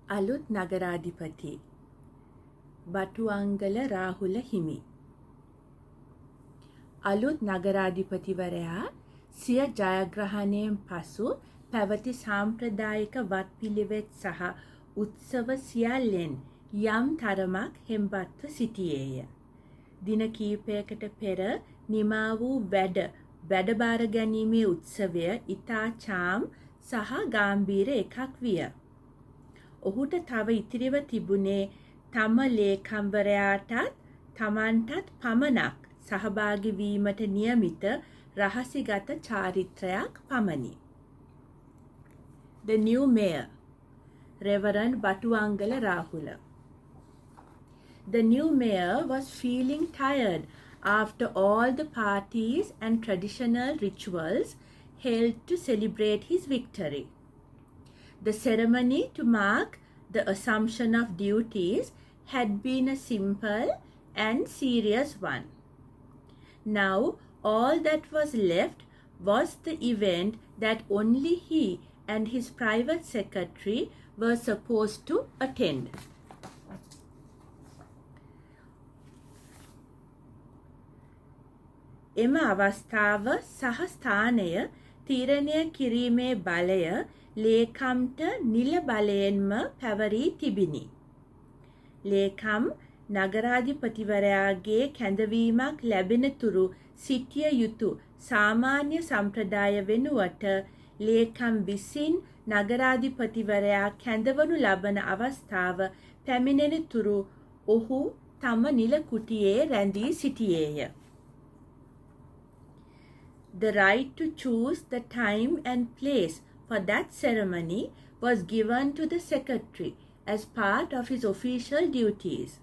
Aluth Nagaradhipathi Batuwangala Rahula හිමි. අලුත් නගරාධිපතිවරයා සිය ජයග්‍රහණයෙන් පසු පැවති සාම්ප්‍රදායික වත්පිළිවෙත් සහ උත්සව සියල්ලෙන් යම් තරමක් හෙම්බත්ව සිටියේය. දින කීපයකට පෙර නිමා වූ වැඩබාර ගැනීමේ උත්සවය ඉතා චාම් සහ ගාම්භීර එකක් විය. ඔහුට තව ඉතිරිව තිබුණේ තම ලේකම්වරයාටත් තමන්ටත් පමණක් සහභාගී වීමට නියමිත රහසිගත චාරිත්‍රයක් පමණි. The new mayor, Reverend Batuwangala Rahula. The new mayor was feeling tired after all the parties and traditional rituals held to celebrate his victory. The ceremony to mark the assumption of duties had been a simple and serious one. Now all that was left was the event that only he and his private secretary were supposed to attend. එම අවස්ථාව සහ ස්ථානය තීරණය කිරීමේ බලය ලේකම්ට නිල බලයෙන්ම පැවරී තිබිනි. ලේකම් නගරාධිපතිවරයාගේ කැඳවීමක් ලැබෙන තුරු සිටිය යුතු සාමාන්‍ය සම්ප්‍රදාය වෙනුවට ලේකම් විසින් නගරාධිපතිවරයා කැඳවනු ලබන අවස්ථාව පැමිණෙන තුරු ඔහු තම නිල කුටියේ රැඳී සිටියේය. The right to choose the time and place for that ceremony was given to the secretary as part of his official duties.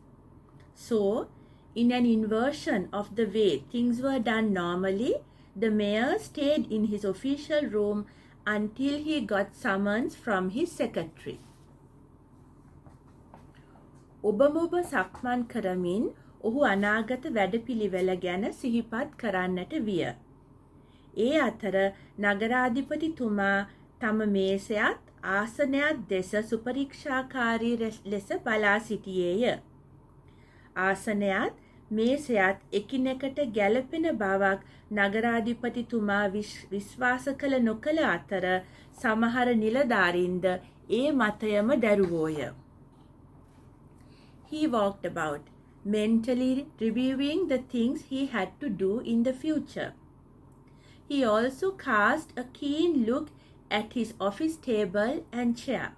So, in an inversion of the way things were done normally, the mayor stayed in his official room until he got summons from his secretary. ඔබ සක්මන් කරමින් ඔහු අනාගත වැඩපිළිවෙල ගැන සිහිපත් කරන්නට විය. ඒ අතර නගරාධිපතිතුමා තම මේසයත් ආසනයත් දෙස සුපරීක්ෂාකාරී ලෙස බලා සිටියේය. ආසනයත් මේසයත් එකිනෙකට ගැලපෙන බවක් නගරාධිපතිතුමා විශ්වාස කළ නොකළ අතර සමහර නිලධාරීන්ද ඒ මතයම දැරුවෝය. He walked about, mentally reviewing the things he had to do in the future. He also cast a keen look at his office table and chair.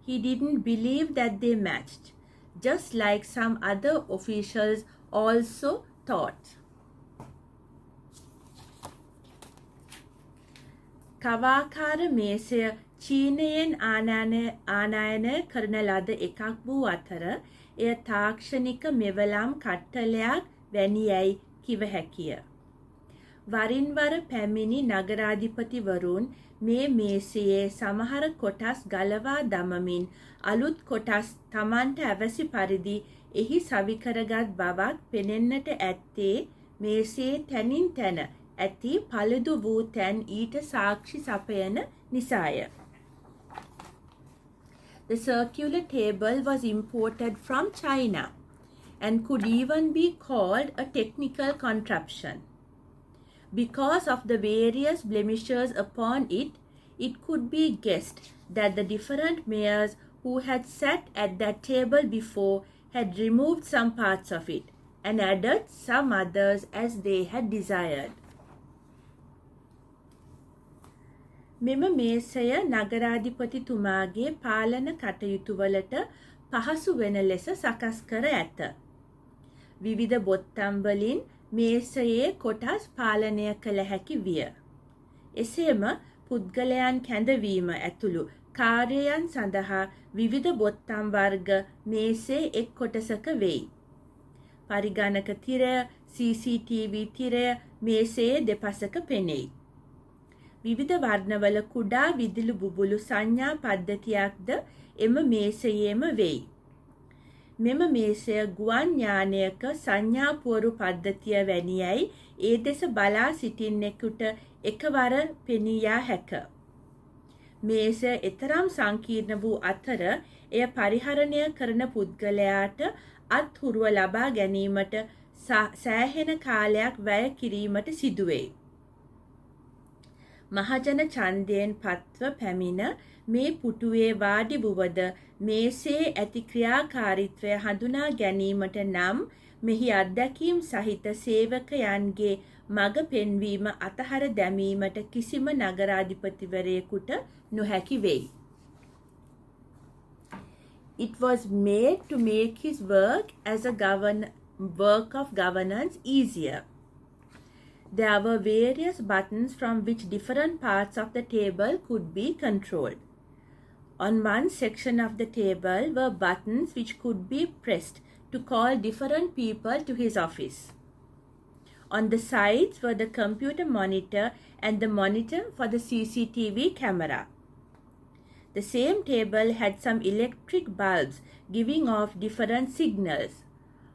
He didn't believe that they matched, just like some other officials also thought. කවාකාර මේසය චීනයෙන් ආනයනය කරන ලද එකක් වූ අතර එය තාක්ෂණික මෙවලම් කට්ටලයක් වැනියයි කිව හැකිය. වරින් වර පැමිණි නගරාධිපතිවරුන් මේ මේසයේ සමහර කොටස් ගලවා දමමින් අලුත් කොටස් තමන්ට අවැසි පරිදි එහි සවි කරගත් බවක් පෙනෙන්නට ඇත්තේ මේසයේ තැනින් තැන ඇති පළුදු වූ තැන් ඊට සාක්ෂි සපයන නිසාය. The circular table was imported from China and could even be called a technical contraption. Because of the various blemishes upon it, it could be guessed that the different mayors who had sat at that table before had removed some parts of it and added some others as they had desired. මෙම මේසය නගරාධිපතිතුමාගේ පාලන කටයුතුවලට පහසු වෙන ලෙස සකස් කර ඇත. විවිධ බොත්තම් වලින් මේසයේ කොටස් පාලනය කළ හැකි විය. එසේම පුද්ගලයන් කැඳවීම ඇතුළු කාර්යයන් සඳහා විවිධ බොත්තම් වර්ග මේසේ එක් කොටසක වෙයි. පරිගණක තිරය, CCTV තිරය මේසයේ දෙපසක පෙනෙයි. විවිධ වර්ණවල කුඩා විදුලි බුබුලු සංඥා පද්ධතියක්ද එම මේසයේම වෙයි. මෙම මේසය ගුවන් යානයක සංඥාපුවරු පද්ධතිය වැනියයි ඒ දෙස බලා සිටින්නෙකුට එකවර පෙනියා හැක. මේසය එතරම් සංකීර්ණ වූ අතර එය පරිහරණය කරන පුද්ගලයාට අත්හුරුව ලබා ගැනීමට සෑහෙන කාලයක් වැය කිරීමට සිදුවෙයි. මහජන ඡන්දයෙන් පත්ව පැමිණ මේ පුටුවේ වාඩි වුවද මේසේ ඇති ක්‍රියාකාරීත්වය හඳුනා ගැනීමට නම් මෙහි අත්දැකීම් සහිත සේවකයන්ගේ මඟ පෙන්වීම අතහැර දැමීමට කිසිම නගරාධිපතිවරයෙකුට නොහැකි වෙයි. It was made to make his work as a work of governance easier. There were various buttons from which different parts of the table could be controlled. On one section of the table were buttons which could be pressed to call different people to his office. On the sides were the computer monitor and the monitor for the CCTV camera. The same table had some electric bulbs giving off different signals.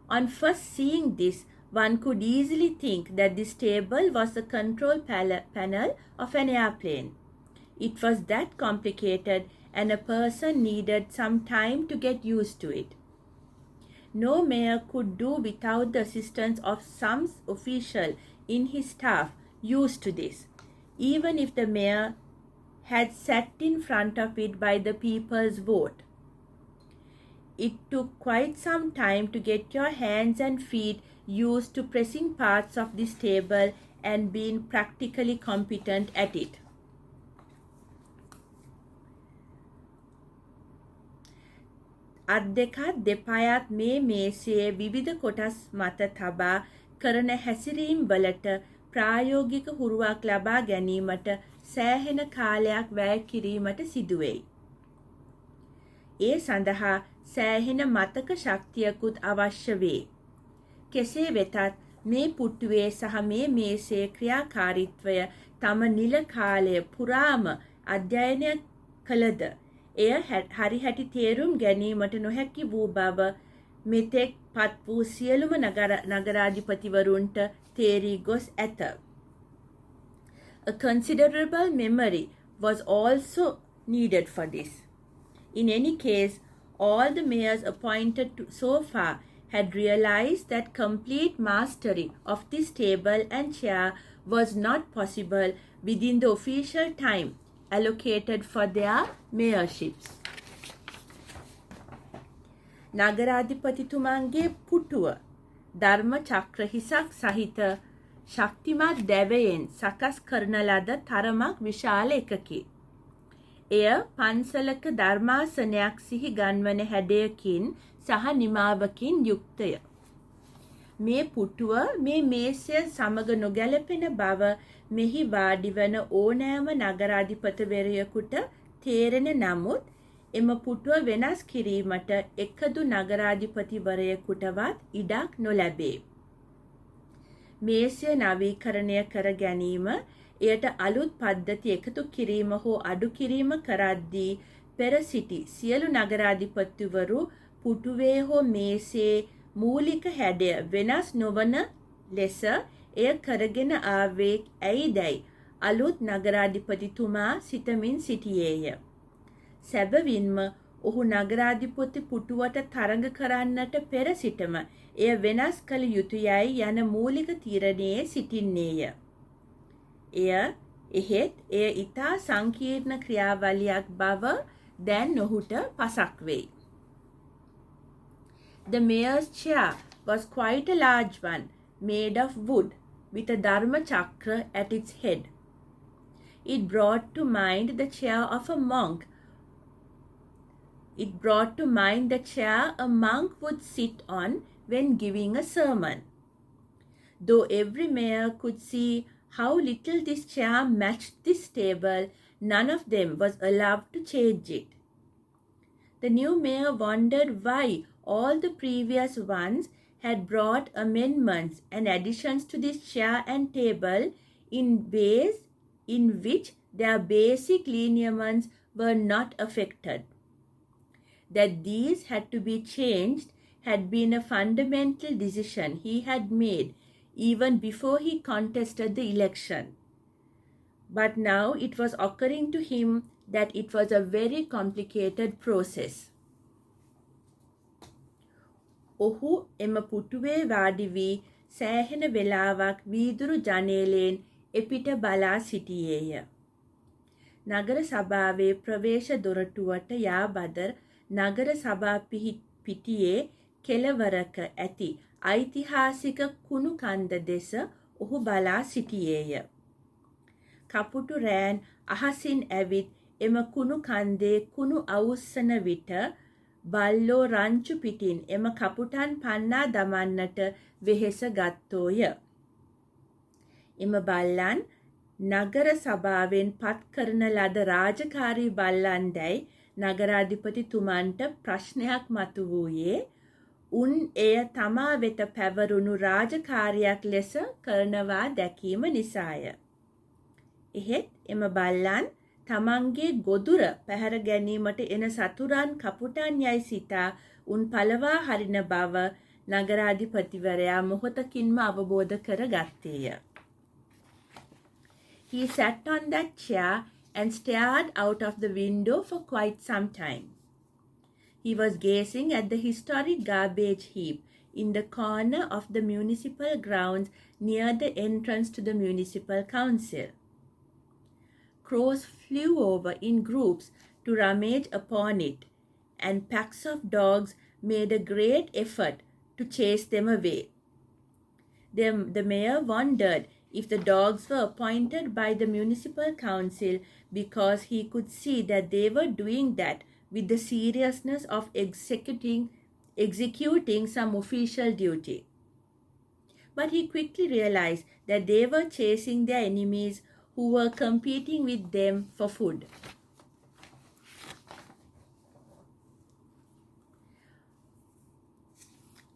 On first seeing this, one could easily think that this table was the control panel of an airplane. It was that complicated and a person needed some time to get used to it. No mayor could do without the assistance of some official in his staff used to this, even if the mayor had sat in front of it by the people's vote. It took quite some time to get your hands and feet used to pressing parts of this table and being practically competent at it. අත් දෙකත් දෙපයත් මේ මේසයේ විවිධ කොටස් මත තබා කරන හැසිරීම් වලට ප්‍රායෝගික හුරුවක් ලබා ගැනීමට සෑහෙන කාලයක් වැය කිරීමට සිදුවෙයි. ඒ සඳහා සෑහෙන මතක ශක්තියකුත් අවශ්‍ය වේ. කෙසේ වෙතත් මේ පුටුවේ සහ මේ මේසේ ක්‍රියාකාරීත්වය තම නිල කාලය පුරාම අධ්‍යයනය කළද එය හරි හැටි තේරුම් ගැනීමට නොහැකි වූ බව මෙතෙක් පත් වූ සියලුම නගරාධිපතිවරුන්ට තේරී ගොස් ඇත. A considerable memory was also needed for this. In any case, all the mayors appointed so far had realized that complete mastery of this table and chair was not possible within the official time allocated for their mayorships. නගරාධිපතිතුමන්ගේ පුටුව ධර්ම චක්‍ර හිසක් සහිත ශක්තිමත් දැවයෙන් සකස් කරන ලද තරමක් විශාල එකකි. එය පන්සලක ධර්මාසනයක් සිහි ගන්වන හැඩයකින් සහ නිමාවකින් යුක්තය. මේ පුටුව මේ මේසය සමග නොගැලපෙන බව මෙහි වාඩිවන ඕනෑම නගරාධිපතිවරයෙකුට තේරෙන නමුත් එම පුටුව වෙනස් කිරීමට එකදු නගරාධිපතිවරයෙකුටවත් ඉඩක් නොලැබේ. මේසය නවීකරණය කර ගැනීම එයට අලුත් පද්ධති එකතු කිරීම හෝ අඩු කිරීම කරද්දී පෙර සිටි සියලු නගරාධිපතිවරු පුටුවේ හෝ මේසේ මූලික හැඩය වෙනස් නොවන ලෙස එය කරගෙන ආවේ ඇයිදැයි අලුත් නගරාධිපතිතුමා සිතමින් සිටියේය. සැබවින්ම ඔහු නගරාධිපති පුටුවට තරඟ කරන්නට පෙර සිටම එය වෙනස් කළ යුතුයයි යන මූලික තීරණයේ සිටින්නේය. එහෙත් එය ඉතා සංකීර්ණ ක්‍රියාවලියක් බව දැන් ඔහුට පසක් වෙයි. The mayor's chair was quite a large one, made of wood, with a dharma chakra at its head. It brought to mind the chair a monk would sit on when giving a sermon. Though every mayor could see how little this chair matched this table, none of them was allowed to change it. The new mayor wondered why all the previous ones had brought amendments and additions to this chair and table in ways in which their basic lineaments were not affected. That these had to be changed had been a fundamental decision he had made even before he contested the election. But now it was occurring to him that it was a very complicated process. ඔහු එම පුටුවේ වාඩි වී සෑහෙන වේලාවක් වීදුරු ජනේලයෙන් එපිට බලා සිටියේය. නගර සභාවේ ප්‍රවේශ දොරටුවට යා බදර් නගර සභා පිටියේ කෙළවරක ඇති ඓතිහාසික කුණු කන්ද දෙස ඔහු බලා සිටියේය. කපුටු රෑන් අහසින් ඇවිත් එම කුණු කන්දේ කුණු අවුස්සන විට බල්ලෝ රංචු පිටින් එම කපුටන් පන්නා දමන්නට වෙහෙස ගත්තෝය. එම බල්ලන් නගර සභාවෙන් පත් කරන ලද රාජකාරී බල්ලන් දැයි නගරාධිපතිතුමන්ට ප්‍රශ්නයක් මතු වූයේ උන් එය තමා වෙත පැවරුණු රාජකාරියක් ලෙස කරනවා දැකීම නිසාය. එහෙත් එම බල්ලන් තමන්ගේ ගොදුර පැහැර ගැනීමට එන සතුරන් කපුටන් යයි සිතා උන් පලවා හරින බව නගරාධිපතිවරයා මොහොතකින්ම අවබෝධ කර ගත්තේය. He sat on that chair and stared out of the window for quite some time. He was gazing at the historic garbage heap in the corner of the municipal grounds near the entrance to the municipal council. Crows flew over in groups to rummage upon it, and packs of dogs made a great effort to chase them away. The mayor wondered if the dogs were appointed by the municipal council because he could see that they were doing that with the seriousness of executing some official duty. But he quickly realized that they were chasing their enemies who were competing with them for food.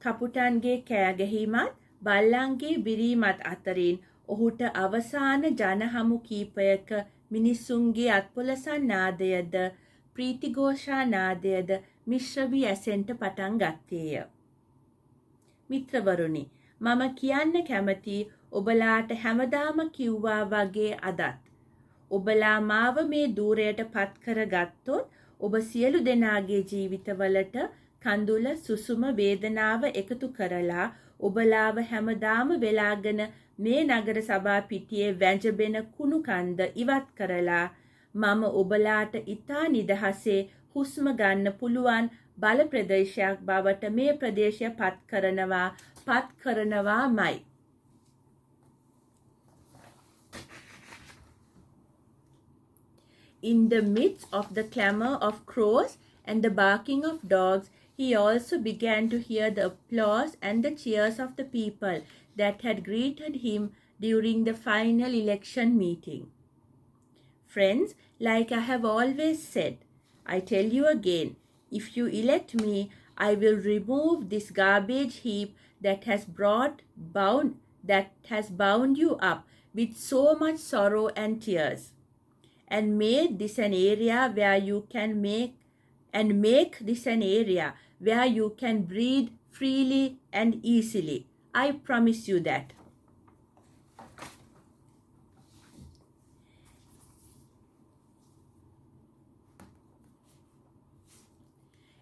කපුටන්ගේ කෑගැහීමත් බල්ලන්ගේ බිරීමත් අතරින් ඔහුට අවසාන ජනහමු කීපයක මිනිසුන්ගේ අත්පොලසන් නාදයද ප්‍රීතිഘോഷා නාදයද මිශ්‍ර වී ඇසෙන්ට පටන් ගත්තේය. මිත්‍රවරුනි, මම කියන්න කැමති ඔබලාට හැමදාම කිව්වා වගේ අදත් ඔබලා මාව මේ දූරයට පත් කර ගත්තොත් ඔබ සියලු දෙනාගේ ජීවිතවලට කඳුල සුසුම වේදනාව එකතු කරලා ඔබලාව හැමදාම වෙලාගෙන මේ නගර සභා පිටියේ වැජබෙන කුණු කන්ද ඉවත් කරලා මම ඔබලාට ඉතා නිදහසේ හුස්ම ගන්න පුළුවන් බල ප්‍රදේශයක් බවට මේ ප්‍රදේශය පත් කරනවාමයි. In the midst of the clamor of crows and the barking of dogs, he also began to hear the applause and the cheers of the people that had greeted him during the final election meeting. Friends, like I have always said, I tell you again, if you elect me, I will remove this garbage heap that has bound you up with so much sorrow and tears, and make this an area where you can breathe freely and easily. I promise you that.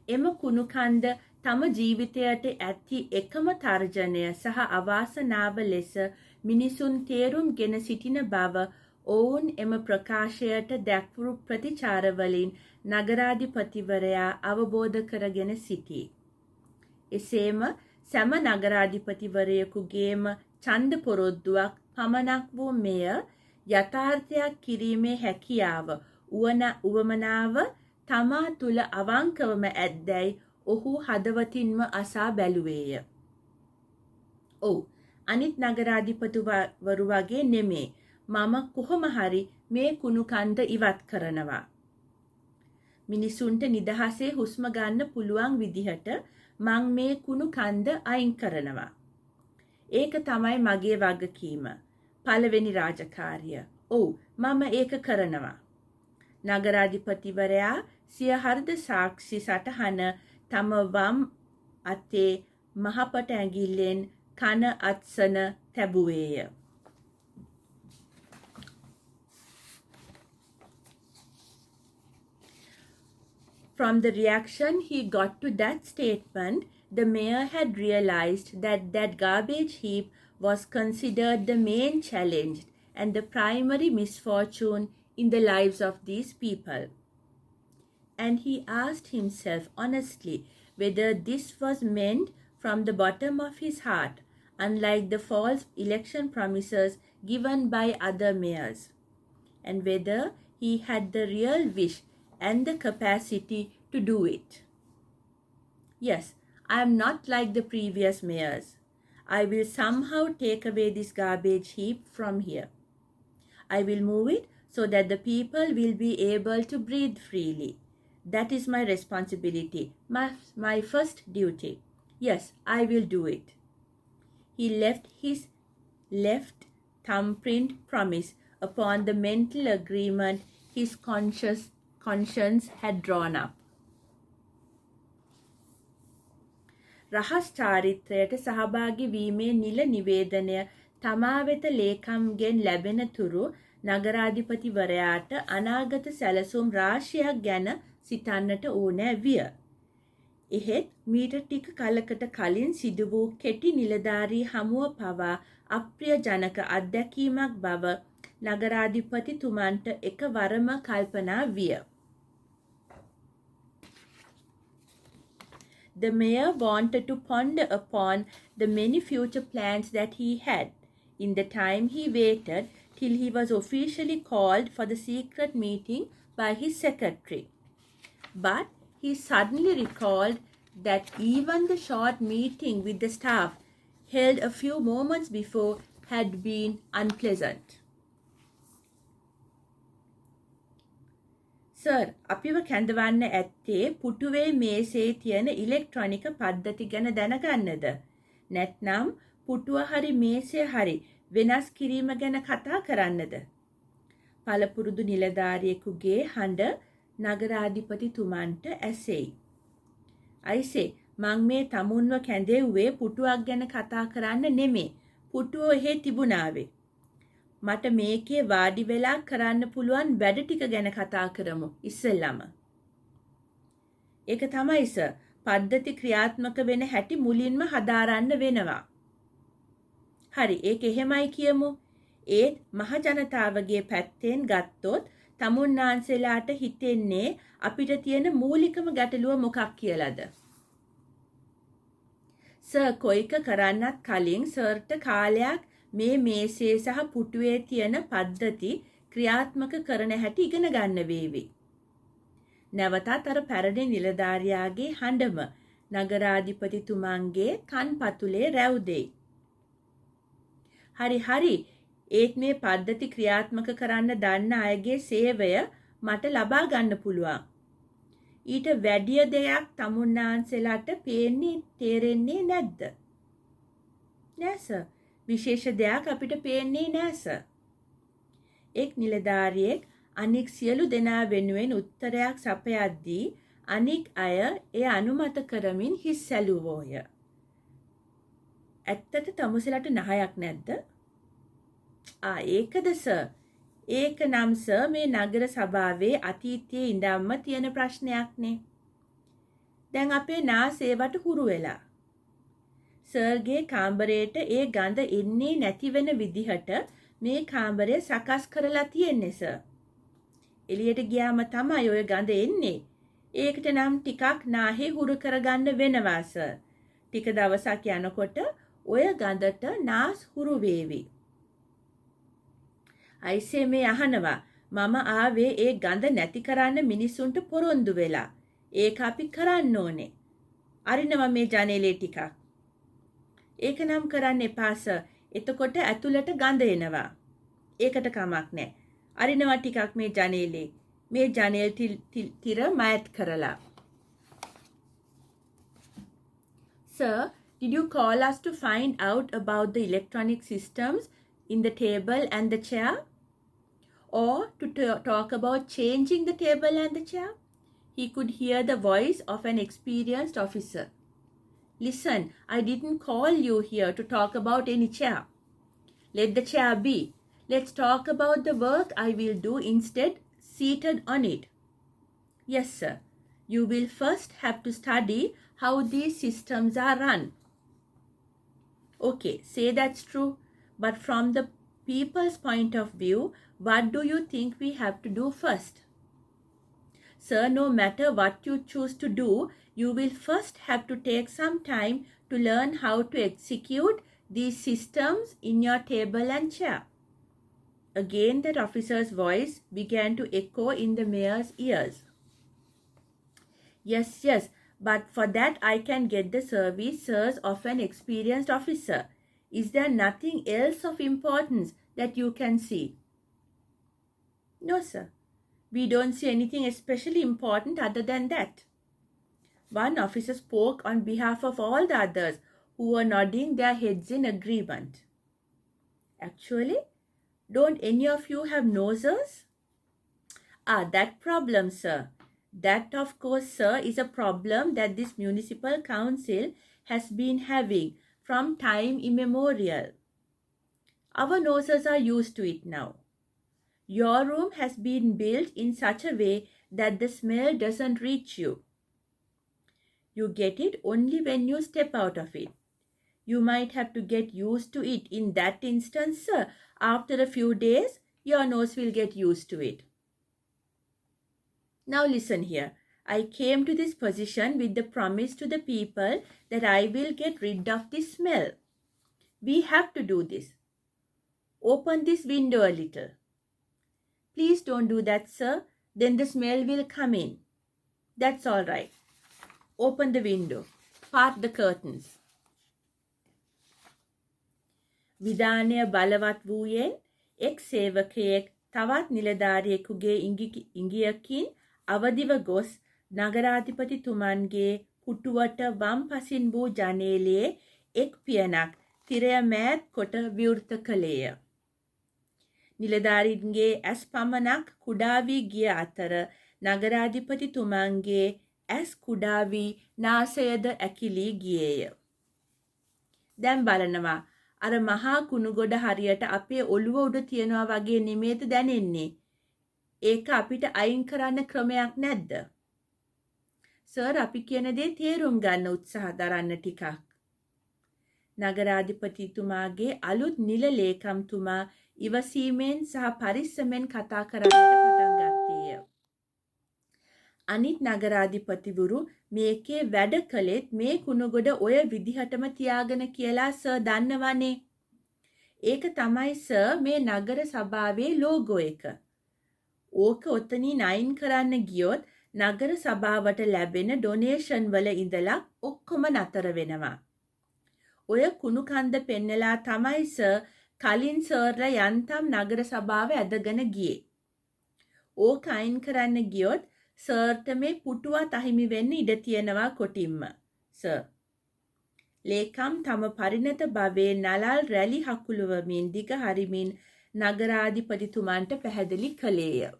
එම කුණු කන්ද තම ජීවිතයට ඇති එකම තර්ජනය සහ අවාසනාව ලෙස මිනිසුන් තේරුම් ගෙන සිටින බව ඔවුන් එම ප්‍රකාශයට දැක්වූ ප්‍රතිචාරවලින් නගරාධිපතිවරයා අවබෝධ කරගෙන සිටී. එසේම සෑම නගරාධිපතිවරයෙකුගේම ඡන්ද පොරොද්දුවක් පමණක් වූ මෙය යථාර්ථයක් කිරීමේ හැකියාව උවමනාව තමා තුළ අවංකවම ඇද්දැයි ඔහු හදවතින්ම අසා බැලුවේය. ඔව්, අනිත් නගරාධිපතිවරු වගේ නෙමේ. මම කොහොම හරි මේ කුණු කන්ද ඉවත් කරනවා. මිනිසුන්ට නිදහසේ හුස්ම ගන්න පුළුවන් විදිහට මං මේ කුණු කන්ද අයින් කරනවා. ඒක තමයි මගේ වගකීම. පළවෙනි රාජකාරිය. ඔව්, මම ඒක කරනවා. නගරාධිපතිවරයා සිය හෘද සාක්ෂි සටහන තම වම් අතේ මහපට ඇඟිල්ලෙන් කන අත්සන තැබුවේය. From the reaction he got to that statement, the mayor had realized that that garbage heap was considered the main challenge and the primary misfortune in the lives of these people. And he asked himself honestly whether this was meant from the bottom of his heart, unlike the false election promises given by other mayors, and whether he had the real wish and the capacity to do it. Yes, I am not like the previous mayors. I will somehow take away this garbage heap from here. I will move it so that the people will be able to breathe freely. That is my responsibility, my first duty. Yes, I will do it. He left his left thumbprint promise upon the mental agreement his conscience had drawn up. රහස් චාරිත්‍රයට සහභාගී වීමේ නිල නිවේදනය තමා වෙත ලේකම්ගෙන් ලැබෙන තුරු නගරාධිපතිවරයාට අනාගත සැලසුම් රාශියක් ගැන සිතන්නට ඕනෑ විය. එහෙත් මීට ටික කලකට කලින් සිදු වූ කෙටි නිලධාරී හමුව පවා අප්‍රියජනක අත්දැකීමක් බව නගරාධිපතිතුමන්ට එකවරම කල්පනා විය. The mayor wanted to ponder upon the many future plans that he had in the time he waited till he was officially called for the secret meeting by his secretary. But he suddenly recalled that even the short meeting with the staff held a few moments before had been unpleasant. Sir, අපිව කැඳවන්න ඇත්තේ පුටුවේ මේසේ තියෙන ඉලෙක්ට්‍රොනික පද්ධති ගැන දැනගන්නද? නැත්නම් පුටුව හරි මේසය හරි වෙනස් කිරීම ගැන කතා කරන්නද? පළපුරුදු නිලධාරියෙකුගේ හඬ නගරාධිපතිතුමන්ට ඇසෙයි. අයිසේ, මං මේ තමුන්ව කැඳෙව්වේ පුටුවක් ගැන කතා කරන්න නෙමේ. පුටුව එහෙ තිබුණාවේ. මට මේකේ වාඩි වෙලා කරන්න පුළුවන් වැඩ ටික ගැන කතා කරමු ඉස්සෙල්ලම. ඒක තමයි සර්. පද්ධති ක්‍රියාත්මක වෙන හැටි මුලින්ම හදාරන්න වෙනවා. හරි, ඒක එහෙමයි කියමු. ඒත් මහ ජනතාවගේ පැත්තෙන් ගත්තොත් තමුන්නාන්සෙලාට හිතෙන්නේ අපිට තියෙන මූලිකම ගැටලුව මොකක් කියලාද? සර්, කොයික කරන්නත් කලින් සර්ට කාලයක් මේ මේසේ සහ පුටුවේ තියෙන පද්ධති ක්‍රියාත්මක කරන හැටි ඉගෙන ගන්න වේවි. නැවතත් අර පැරණි නිලධාරියාගේ හඬම නගරාධිපතිතුමන්ගේ කන්පතුලේ රැවුදෙයි. හරි. ඒත් මේ පද්ධති ක්‍රියාත්මක කරන්න දන්න අයගේ සේවය මට ලබා ගන්න පුළුවන්. ඊට වැඩිය දෙයක් තමුන්නාන්සෙලාට තේරෙන්නේ නැද්ද? නෑ සර්. විශේෂ දෙයක් අපිට පේන්නේ නෑ සර්. එක් නිලධාරියෙක් අනික් සියලු දෙනා වෙනුවෙන් උත්තරයක් සපයද්දී අනික් අය එය අනුමත කරමින් හිස් සැලුවෝය. ඇත්තට තමුසෙලාට නහයක් නැද්ද? ඒකද සර්. ඒක නම් සර් මේ නගර සභාවේ අතීතයේ ඉඳන්ම තියෙන ප්‍රශ්නයක්නේ. දැන් අපේ නාස් ඒවට හුරු වෙලා. සර්ගේ කාමරේට ඒ ගඳ එන්නේ නැති වෙන විදිහට මේ කාමරය සකස් කරලා තියෙන්නේ සර්. එළියට ගියාම තමයි ඔය ගඳ එන්නේ. ඒකට නම් ටිකක් නාහේ හුරු කරගන්න වෙනවා සර්. ටික දවසක් යනකොට ඔය ගඳට නාස් හුරු වේවි. අයිසේ මේ අහනවා මම ආවේ ඒ ගඳ නැති කරන්න මිනිසුන්ට පොරොන්දු වෙලා. ඒක අපි කරන්න ඕනේ. අරිනවා මේ ජනේලේ ටිකක්. ඒක නම් කරන්න එපා සර්. එතකොට ඇතුළට ගඳ එනවා. ඒකට කමක් නැහැ. අරිනවා ටිකක් මේ ජනේලේ. මේ ජනේල් තිර මෑත් කරලා. Sir, did you call us to find out about the electronic systems in the table and the chair? Or to talk about changing the table and the chair? He could hear the voice of an experienced officer. Listen, I didn't call you here to talk about any chair. Let the chair be. Let's talk about the work I will do instead, seated on it. Yes, sir. you will first have to study how these systems are run. Okay, say that's true, but from the people's point of view, what do you think we have to do first? Sir, no matter what you choose to do, you will first have to take some time to learn how to execute these systems in your table and chair. Again, that officer's voice began to echo in the mayor's ears. Yes, but for that I can get the services of an experienced officer. Is there nothing else of importance that you can see? No, sir. We don't see anything especially important other than that. One officer spoke on behalf of all the others who were nodding their heads in agreement. Actually, don't any of you have noses? That problem, sir. That, of course, sir, is a problem that this municipal council has been having from time immemorial. Our noses are used to it now. Your room has been built in such a way that the smell doesn't reach you. You get it only when you step out of it. You might have to get used to it in that instance, sir. After a few days, your nose will get used to it. Now listen here. I came to this position with the promise to the people that I will get rid of this smell. We have to do this. Open this window a little. Please don't do that, sir. Then the smell will come in. That's all right. Open the window. Part the curtains. විධානය බලවත් වූයෙන් එක් සේවකයෙක් තවත් නිලධාරියෙකුගේ ඉඟියකින් අවදිව ගොස් නගරාධිපතිතුමන්ගේ පුටුවට වම් පසින් වූ ජනේලයේ එක් පියනක් තිරය මෑත් කොට විවෘත කළේය. නිලධාරීන්ගේ ඇස් පමණක් කුඩා වී ගිය අතර නගරාධිපතිතුමන්ගේ ඇස් කුඩා වී නාසයද ඇකිලී ගියේය. දැන් බලනවා අර මහා කුණුගොඩ හරියට අපේ ඔළුව උඩ තියනවා වගේ නෙමේද දැනෙන්නේ. ඒක අපිට අයින් කරන්න ක්‍රමයක් නැද්ද? සර්, අපි කියන දේ තේරුම් ගන්න උත්සාහ දරන්න ටිකක්. නගරාධිපතිතුමාගේ අලුත් නිල ලේකම්තුමා ඉවසීමෙන් සහ පරිස්සමෙන් කතා කරන්නට පටන් ගත්තේය. අනිත් නගරාධිපතිවරු මේකේ වැඩ කළෙත් මේ කුණුගොඩ ඔය විදිහටම තියාගෙන කියලා සර් දන්නවනේ. ඒක තමයි සර් මේ නගර සභාවේ ලෝගෝ එක. ඕක ඔතනින් අයින් කරන්න ගියොත් නගර සභාවට ලැබෙන ඩොනේෂන් වල ඉඳලා ඔක්කොම නතර වෙනවා. ඔය කුණු කන්ද පෙන්නලා තමයි සර් කලින් සර්ලා යන්තම් නගර සභාව ඇදගෙන ගියේ. ඕක අයින් කරන්න ගියොත් සර්ට මේ පුටුවත් අහිමි වෙන්න ඉඩ තියෙනවා කොටින්ම. සර්. ලේකම් තම පරිණත භවයේ නලල් රැලි හකුලුවමින් දිග හරිමින් නගරාධිපතිතුමන්ට පැහැදිලි කළේය.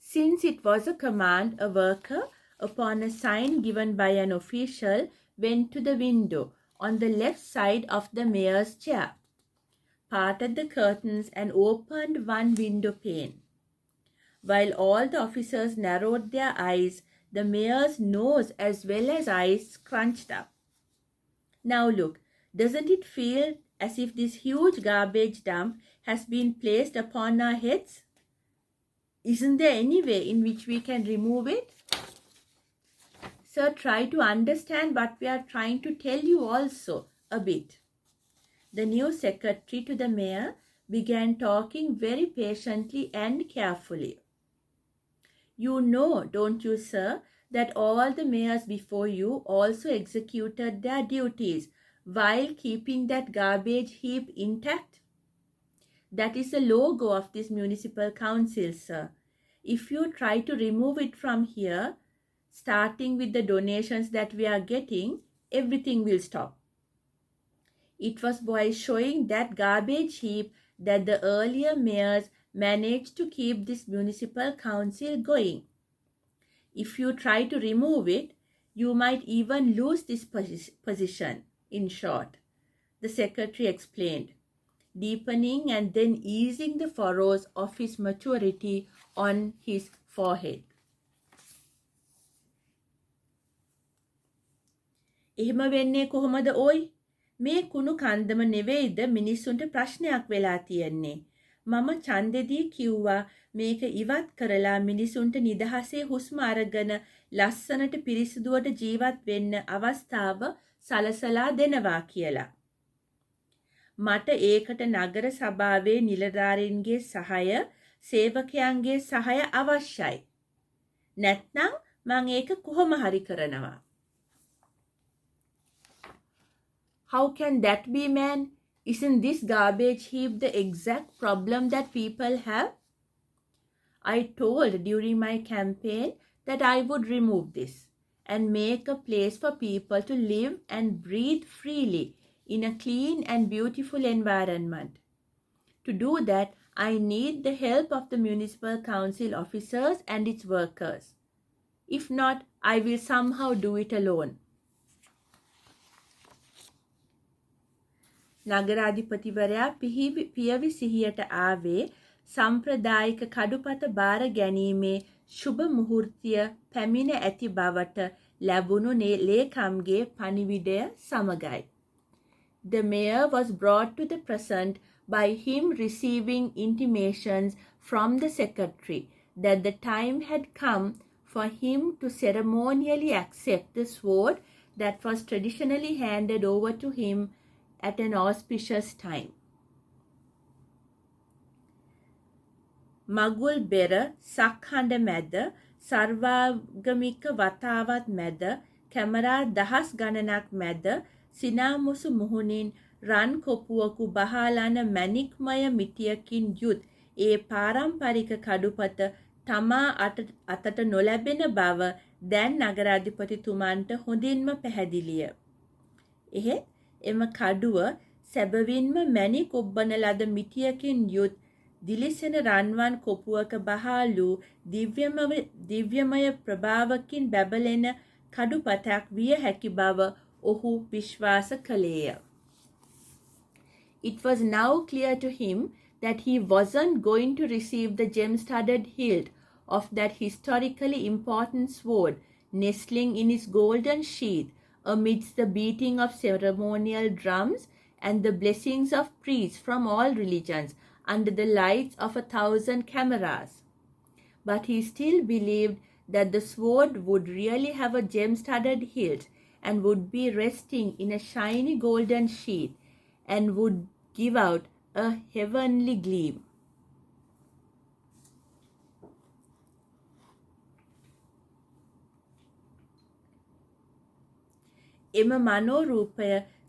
Since it was a command, a worker, upon a sign given by an official, went to the window on the left side of the mayor's chair, parted the curtains and opened one window pane. While all the officers narrowed their eyes, the mayor's nose as well as eyes scrunched up. Now look, doesn't it feel as if this huge garbage dump has been placed upon our heads? Isn't there any way in which we can remove it? Sir, try to understand what we are trying to tell you also a bit. The new secretary to the mayor began talking very patiently and carefully. You know, don't you, sir, that all the mayors before you also executed their duties while keeping that garbage heap intact? That is the logo of this municipal council, sir. If you try to remove it from here, starting with the donations that we are getting, everything will stop. It was by showing that garbage heap that the earlier mayors managed to keep this municipal council going. If you try to remove it, you might even lose this position, in short, the secretary explained, deepening and then easing the furrows of his maturity on his forehead. එහෙම වෙන්නේ කොහොමද ඔයි? මේ කුණු කන්දම නෙවෙයිද මිනිස්සුන්ට ප්‍රශ්නයක් වෙලා තියෙන්නේ. මම ඡන්දෙදී කිව්වා මේක ඉවත් කරලා මිනිසුන්ට නිදහසේ හුස්ම අරගෙන ලස්සනට පිරිසිදුවට ජීවත් වෙන්න අවස්ථාව සලසලා දෙනවා කියලා. මට ඒකට නගර සභාවේ නිලධාරීන්ගේ සහාය, සේවකයන්ගේ සහාය අවශ්‍යයි. නැත්නම් මම ඒක කොහොම හරි කරනවා. How can that be, man? Isn't this garbage heap the exact problem that people have? I told during my campaign that I would remove this and make a place for people to live and breathe freely in a clean and beautiful environment. To do that, I need the help of the municipal council officers and its workers. If not, I will somehow do it alone. නගරාධිපතිවරයා පියවි සිහියට ආවේ සම්ප්‍රදායික කඩුපත බාර ගැනීමේ ශුභ මුහුර්තය පැමිණ ඇති බවට ලැබුණු ලේකම්ගේ පණිවිඩය සමගයි. The mayor was brought to the present by him receiving intimations from the secretary that the time had come for him to ceremonially accept the sword that was traditionally handed over to him at an auspicious time. මගුල් බෙර සක්හඬ මැද සර්වාගමික වතාවත් මැද camera දහස් ගණනක් මැද සිනාමුසු මුහුණින් රන් කොපුවකු බහාලන මැණික්මය මිටියකින් යුත් ඒ පාරම්පරික කඩුපත තමා අතට නොලැබෙන බව දැන් නගරාධිපතිතුමන්ට හොඳින්ම පැහැදිලිය. එහෙත් එම කඩුව සැබවින්ම මැණික් ඔබ්බන ලද මිටියකින් යුත් දිලිසෙන රන්වන් කොපුවක බහාලු දිව්‍යමය ප්‍රභාවකින් බැබලෙන කඩුපතක් විය හැකි බව ඔහු විශ්වාස කළේය. It was now clear to him that he wasn't going to receive the gem-studded hilt of that historically important sword nestling in its golden sheath amidst the beating of ceremonial drums and the blessings of priests from all religions under the lights of 1,000 cameras. But he still believed that the sword would really have a gem-studded hilt and would be resting in a shiny golden sheath and would give out a heavenly gleam. එම මනෝරූපය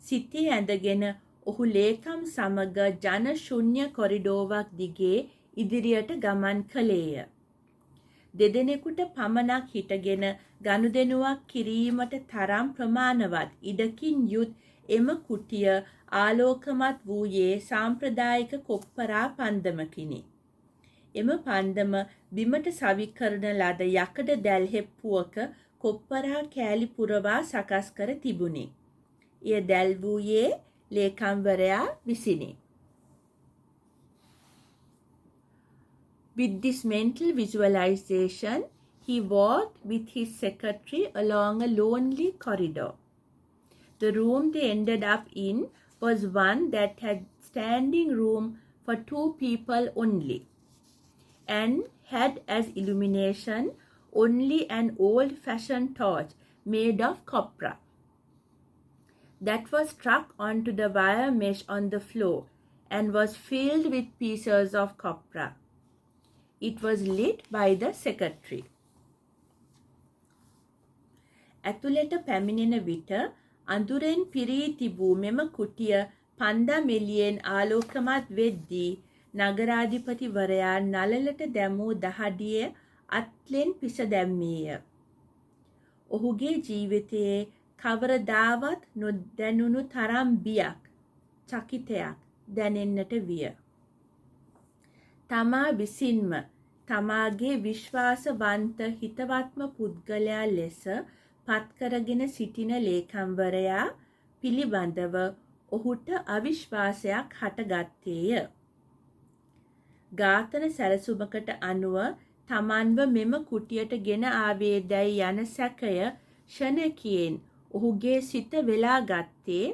සිතේ ඇඳගෙන ඔහු ලේකම් සමග ජන ශුන්‍ය කොරිඩෝවක් දිගේ ඉදිරියට ගමන් කළේය. දෙදෙනෙකුට පමණක් හිටගෙන ගනුදෙනුවක් කිරීමට තරම් ප්‍රමාණවත් ඉඩකින් යුත් එම කුටිය ආලෝකමත් වූයේ සාම්ප්‍රදායික කොප්පරා පන්දමකිනි. එම පන්දම බිමට සවි කරන ලද යකඩ දැල්හෙප්පුවක කොප්පරා කෑලි පුරවා සකස් කර තිබුණි. එය දැල් වූයේ ලේකම්වරයා විසිනි. With this mental visualization, he walked with his secretary along a lonely corridor. The room they ended up in was one that had standing room for 2 people only and had as illumination only an old-fashioned torch made of copra that was struck onto the wire mesh on the floor and was filled with pieces of copra. It was lit by the secretary. ඇතුළට පැමිණෙන විට අඳුරෙන් පිරී තිබූ මෙම කුටිය පන්දම් එළියෙන් ආලෝකමත් වෙද්දී නගරාධිපතිවරයා නළලට දැමූ දහඩිය අත්ලෙන් පිස දැම්මේය. ඔහුගේ ජීවිතයේ කවරදාවත් නොදැනුණු තරම් බියක්, චකිතයක් දැනෙන්නට විය. තමා විසින්ම තමාගේ විශ්වාසවන්ත හිතවත්ම පුද්ගලයා ලෙස පත්කරගෙන සිටින ලේකම්වරයා පිළිබඳව ඔහුට අවිශ්වාසයක් හටගත්තේය. ඝාතන සැලසුමකට අනුව තමන්ව මෙම කුටියට ගෙන ආවේදැයි යන සැකය ෂණකියෙන් ඔහුගේ සිත වෙලා ගත්තේ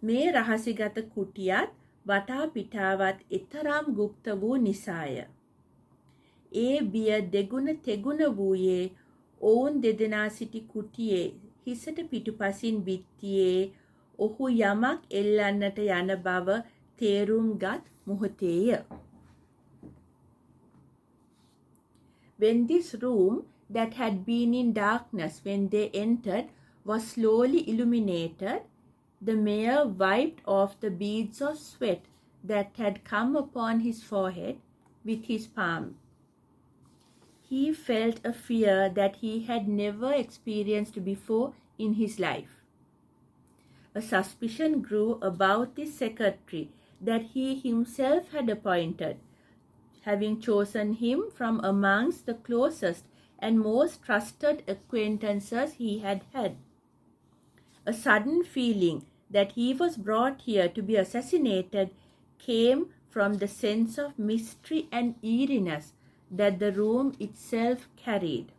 මේ රහසිගත කුටියත් වටා පිටාවත් එතරම් ගුප්ත වූ නිසාය. ඒ බිය දෙගුණ තෙගුණ වූයේ ඔවුන් දෙදෙනා සිටි කුටියේ හිසට පිටුපසින් බිත්තියේ ඔහු යමක් එල්ලන්නට යන බව තේරුම්ගත් මොහොතේය. When this room that had been in darkness when they entered was slowly illuminated, the mayor wiped off the beads of sweat that had come upon his forehead with his palm. He felt a fear that he had never experienced before in his life. A suspicion grew about the secretary that he himself had appointed, having chosen him from amongst the closest and most trusted acquaintances he had had. A sudden feeling that he was brought here to be assassinated came from the sense of mystery and eeriness that the room itself carried.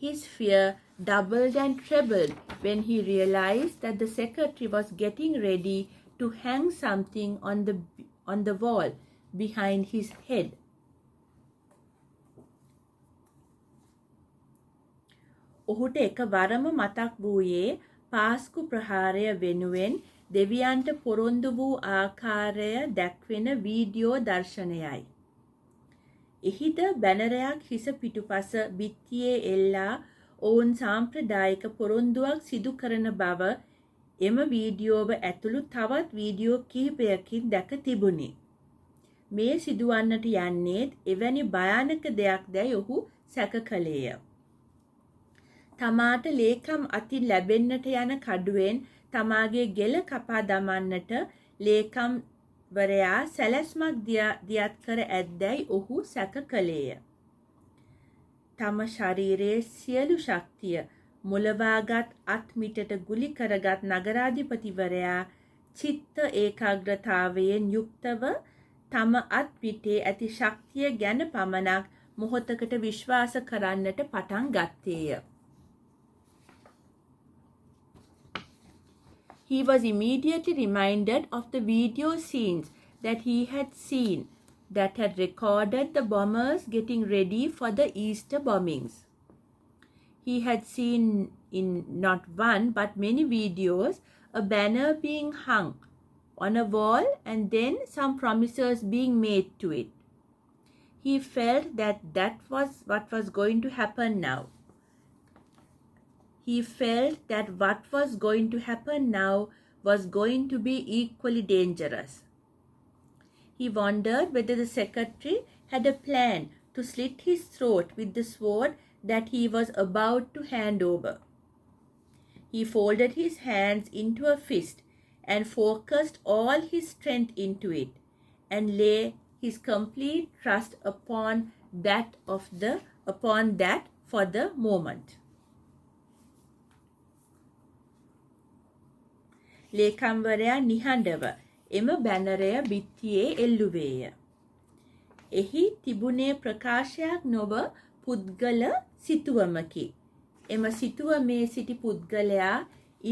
His fear doubled and trebled when he realized that the secretary was getting ready to hang something on the wall behind his head. ඔහුට එකවරම මතක් වූයේ පාස්කු ප්‍රහාරය වෙනුවෙන් දෙවියන්ට පොරොන්දු වූ ආකාරය දැක්වෙන වීඩියෝ දර්ශනයයි. එහිද බැනරයක් හිස පිටුපස බිත්තියේ එල්ලා ඔවුන් සාම්ප්‍රදායික පොරොන්දුවක් සිදු කරන බව එම වීඩියෝව ඇතුළු තවත් වීඩියෝ කිහිපයකින් දැක තිබුණි. මේ සිදුවන්නට යන්නේත් එවැනි භයානක දෙයක් දැයි ඔහු සැක කළේය. තමාට ලේකම් අතින් ලැබෙන්නට යන කඩුවෙන් තමාගේ ගෙල කපා දමන්නට ලේකම්වරයා සැලැස්මක් දියත් කර ඇද්දැයි ඔහු සැක කළේය. තම ශරීරයේ සියලු ශක්තිය මුලවාගත් අත් මිටට ගුලි කරගත් නගරාධිපතිවරයා චිත්ත ඒකාග්‍රතාවයෙන් යුක්තව තම අත් පිටේ ඇති ශක්තිය ගැන පමණක් මොහොතකට විශ්වාස කරන්නට පටන් ගත්තේය. He was immediately reminded of the video scenes that he had seen that had recorded the bombers getting ready for the Easter bombings. He had seen in not one but many videos a banner being hung on a wall and then some promises being made to it. He felt that was what was going to happen now. He felt that what was going to happen now was going to be equally dangerous. He wondered whether the secretary had a plan to slit his throat with the sword that he was about to hand over. He folded his hands into a fist and focused all his strength into it and lay his complete trust upon that for the moment. ලේකම්වරයා නිහඬව එම බැනරය බිත්තියේ එල්ලුවේය. එහි තිබුණේ ප්‍රකාශයක් නොව පුද්ගල සිතුවමකි. එම සිතුවමේ සිටි පුද්ගලයා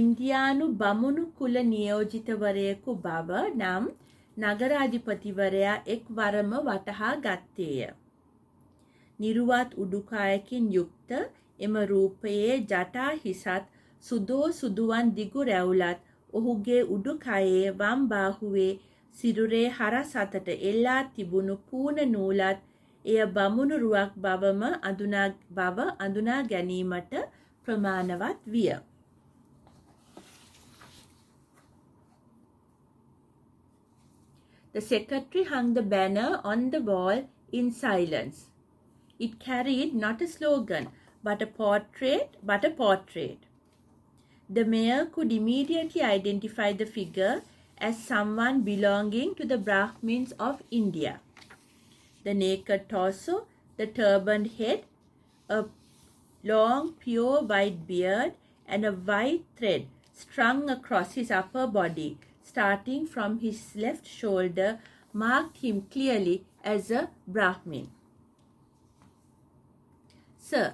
ඉන්දියානු බමුණු කුල නියෝජිතවරයෙකු බව නම් නගරාධිපතිවරයා එක් වරම වටහා ගත්තේය. නිරුවත් උඩුකයකින් යුක්ත එම රූපයේ ජටා හිසත් සුදෝ සුදුවන් දිගු රැවුලත් ඔහුගේ උඩුකයේ වම් බාහුවේ සිරුරේ හරස් අතට එල්ලා තිබුණු පූර්ණ නූලත් එය බමුණු රුවක් බවම අඳුනා ගැනීමට ප්‍රමාණවත් විය. The secretary hung the banner on the wall in silence. It carried not a slogan but a portrait. The mayor could immediately identify the figure as someone belonging to the Brahmins of India. The naked torso, the turbaned head, a long pure white beard and a white thread strung across his upper body starting from his left shoulder marked him clearly as a Brahmin. Sir,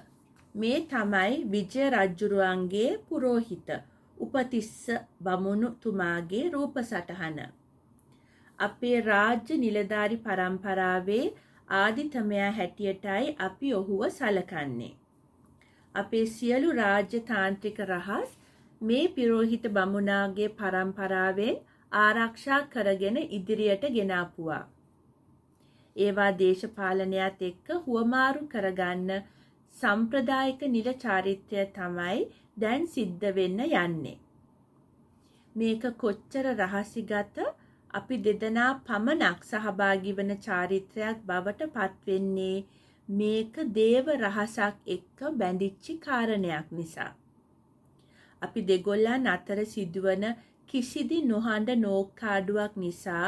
මේ තමයි විජය රජුරුවන්ගේ පුරෝහිත උපතිස්ස බමුණුතුමාගේ රූප සටහන. අපේ රාජ්‍ය නිලධාරි පරම්පරාවේ ආදිතමයා හැටියටයි අපි ඔහුව සලකන්නේ. අපේ සියලු රාජ්‍ය තාන්ත්‍රික රහස් මේ පිරෝහිත බමුණාගේ පරම්පරාවෙන් ආරක්ෂා කරගෙන ඉදිරියට ගෙනාපුවා. ඒවා දේශපාලනයත් එක්ක හුවමාරු කරගන්න සම්ප්‍රදායික නිල චාරිත්‍රය තමයි දැන් සිද්ධ වෙන්න යන්නේ. මේක කොච්චර රහසිගත අපි දෙදෙනා පමණක් සහභාගී වන චාරිත්‍රයක් බවට පත්වෙන්නේ මේක දේව රහසක් එක්ක බැඳිච්ච කාරණයක් නිසා. අපි දෙගොල්ලන් අතර සිදුවන කිසිදි නොහඬ නෝක්කාඩුවක් නිසා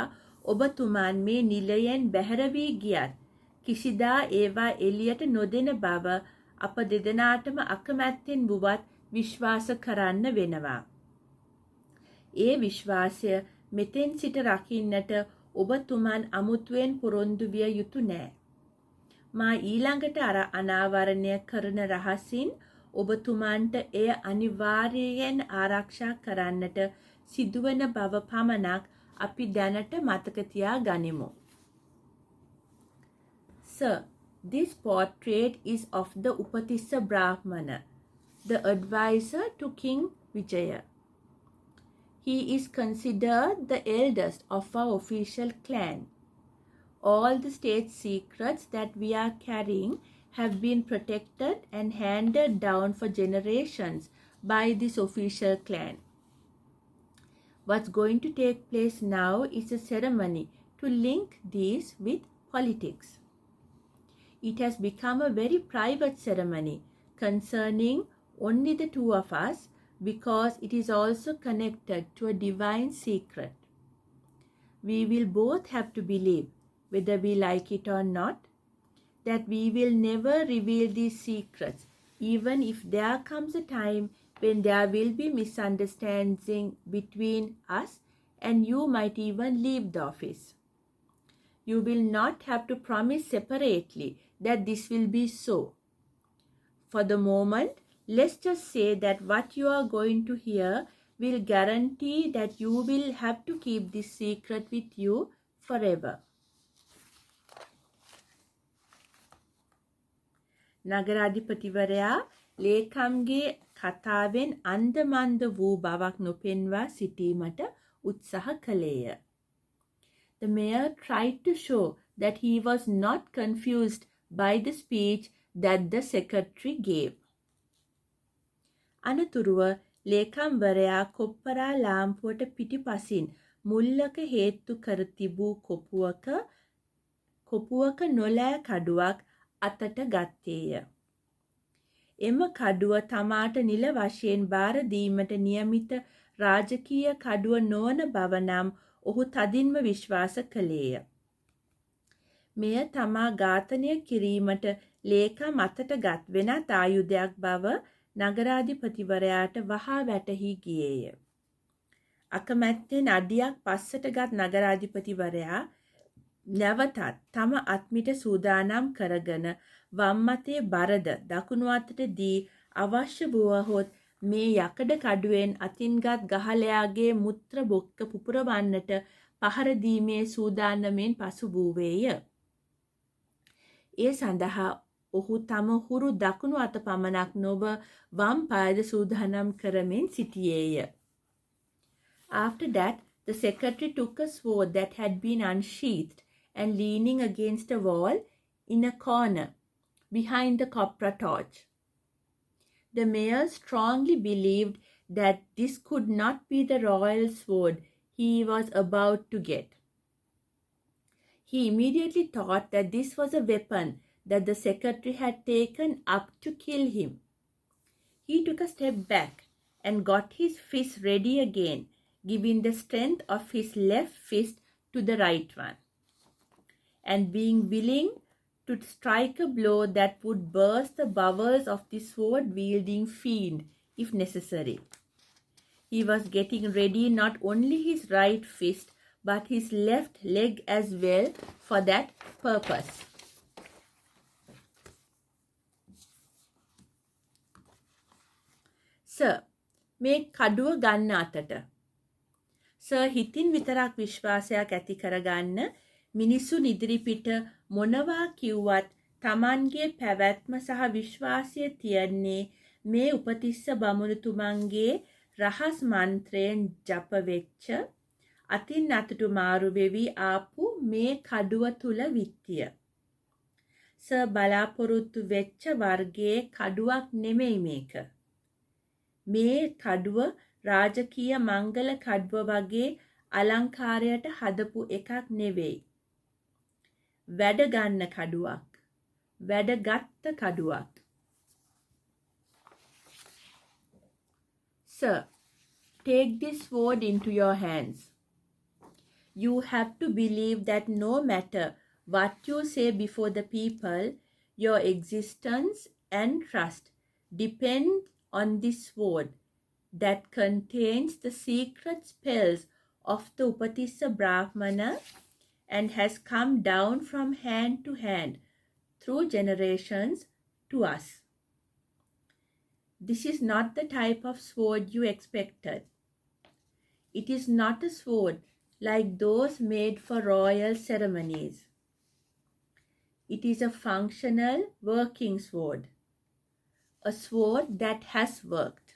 ඔබතුමන් මේ නිලයෙන් බැහැර වී ගියත් කිසිදා ඒවා එළියට නොදෙන බව අප දෙදෙනාටම අකමැත්තෙන් වුවත් විශ්වාස කරන්න වෙනවා. ඒ විශ්වාසය මෙතෙන් සිට රකින්නට ඔබතුමන් අමුතුවෙන් පොරොන්දු විය යුතු නෑ. මා ඊළඟට අනාවරණය කරන රහසින් ඔබතුමන්ට එය අනිවාර්යයෙන් ආරක්ෂා කරන්නට සිදුවන බව පමණක් අපි දැනට මතක තියා ගනිමු. Sir, this portrait is of the Upatissa Brahmana, the advisor to King Vijaya. He is considered the eldest of our official clan. All the state secrets that we are carrying have been protected and handed down for generations by this official clan. What's going to take place now is a ceremony to link these with politics. It has become a very private ceremony concerning only the two of us because it is also connected to a divine secret. We will both have to believe, whether we like it or not, that we will never reveal these secrets, even if there comes a time when there will be misunderstanding between us and you might even leave the office. You will not have to promise separately that this will be so. For the moment, let's just say that what you are going to hear will guarantee that you will have to keep this secret with you forever. නගරාධිපතිවරයා ලේකම්ගේ කතාවෙන් අන්දමන්ද වූ බවක් නොපෙන්වා සිටීමට උත්සාහ කළේය. The mayor tried to show that he was not confused by the speech that the secretary gave. අනතුරුව ලේකම්වරයා කොප්පරා ලාම්පුවට පිටිපසින් මුල්ලක හේතු කර තිබූ කොපුවක නොලෑ කඩුවක් අතට ගත්තේය. එම කඩුව තමාට නිල වශයෙන් බාර දීමට නියමිත රාජකීය කඩුව නොවන බව නම් ඔහු තදින්ම විශ්වාස කළේය. මෙය තමා ඝාතනය කිරීමට ලේකම් අතට ගත් වෙනත් ආයුධයක් බව නගරාධිපතිවරයාට වහා වැටහි ගියේය. අකමැත්තෙන් අඩියක් පස්සට ගත් නගරාධිපතිවරයා නැවතත් තම අත්මිට සූදානම් කරගෙන වම් අතේ බරද දකුණු අතට දී අවශ්‍ය වුවහොත් මේ යකඩ කඩුවෙන් අතින්ගත් ගහලයාගේ මුත්‍ර බොක්ක පුපුරවන්නට පහර දීමේ සූදානමෙන් පසු වූවේය. ඒ සඳහා ඔහු තම හුරු දකුණු අත පමණක් නොව වම් පායද සූදානම් කරමින් සිටියේය. After that, the secretary took a sword that had been unsheathed and leaning against a wall in a corner behind the copra torch. The mayor strongly believed that this could not be the royal sword he was about to get. He immediately thought that this was a weapon that the secretary had taken up to kill him. He took a step back and got his fist ready again, giving the strength of his left fist to the right one, and being willing to strike a blow that would burst the bowels of the sword-wielding fiend if necessary. He was getting ready not only his right fist but his left leg as well for that purpose. Sir මේ කඩුව ගන්න අතට. Sir හිතින් විතරක් විශ්වාසයක් ඇති කරගන්න මිනිසුන් ඉදිරිපිට මොනවා කිව්වත් Tamanගේ පැවැත්ම සහ විශ්වාසය තියන්නේ මේ උපතිස්ස බමුණුතුමන්ගේ රහස් මන්ත්‍රයෙන් ජප වෙච්ච අතින් අතට මාරු වෙවි ආපු මේ කඩුව තුල විත්තිය. සර් බලාපොරොත්තු වෙච්ච වර්ගයේ කඩුවක් නෙමෙයි මේක. මේ කඩුව රාජකීය මංගල කඩුව වගේ අලංකාරයට හදපු එකක් නෙවෙයි. වැඩ ගන්න කඩුවක්. වැඩගත්ත කඩුවක්. Sir, take this sword into your hands. You have to believe that no matter what you say before the people, your existence and trust depend on this sword that contains the secret spells of the Upatissa Brahmana and has come down from hand to hand through generations to us. This is not the type of sword you expected. It is not a sword like those made for royal ceremonies. It is a functional working sword. A sword that has worked.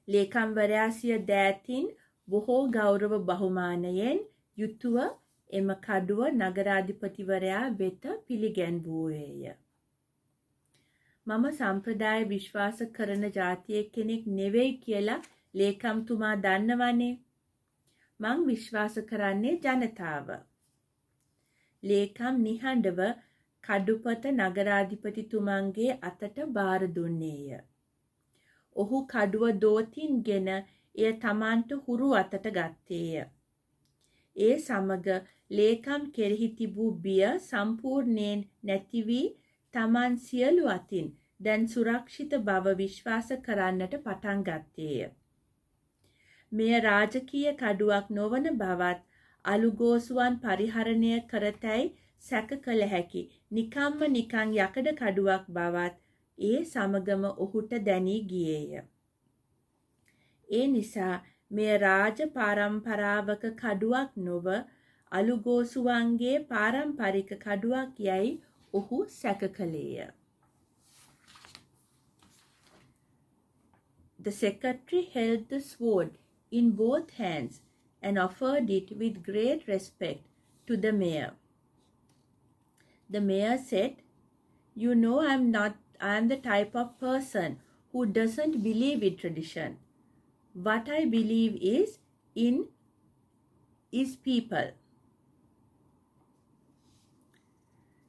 ලේකම්වරයා සිය දෑතින් බොහෝ ගෞරව බහුමානයෙන් යුතුව එම කඩුව නගරාධිපතිවරයා වෙත පිළිගැන්වූයේය. මම සම්ප්‍රදාය විශ්වාස කරන ජාතියෙක් කෙනෙක් නෙවෙයි කියලා ලේකම්තුමා දන්නවනේ. මං විශ්වාස කරන්නේ ජනතාව. ලේකම් නිහඬව කඩුපත නගරාධිපතිතුමන්ගේ අතට බාර දුන්නේය. ඔහු කඩුව දෝතින්ගෙන එය තමන්ට හුරු අතට ගත්තේය. ඒ සමග ලේකම් කෙරෙහි තිබූ බිය සම්පූර්ණයෙන් නැති වී තමන් සියලු අතින් දැන් සුරක්ෂිත බව විශ්වාස කරන්නට පටන් ගත්තේය. මෙය රාජකීය කඩුවක් නොවන බවත් අලුගෝසුවන් පරිහරණය කරතැයි සැක කළ හැකි නිකම්ම නිකං යකඩ කඩුවක් බවත් ඒ සමගම ඔහුට දැනී ගියේය. ඒ නිසා මෙය රාජ පාරම්පරාවක කඩුවක් නොව අලුගෝසුවන්ගේ පාරම්පරික කඩුවක් යයි ඔහු සැක කළේය. The secretary held the sword in both hands and offered it with great respect to the mayor. The mayor said, "You know I am the type of person who doesn't believe in tradition. What I believe is people."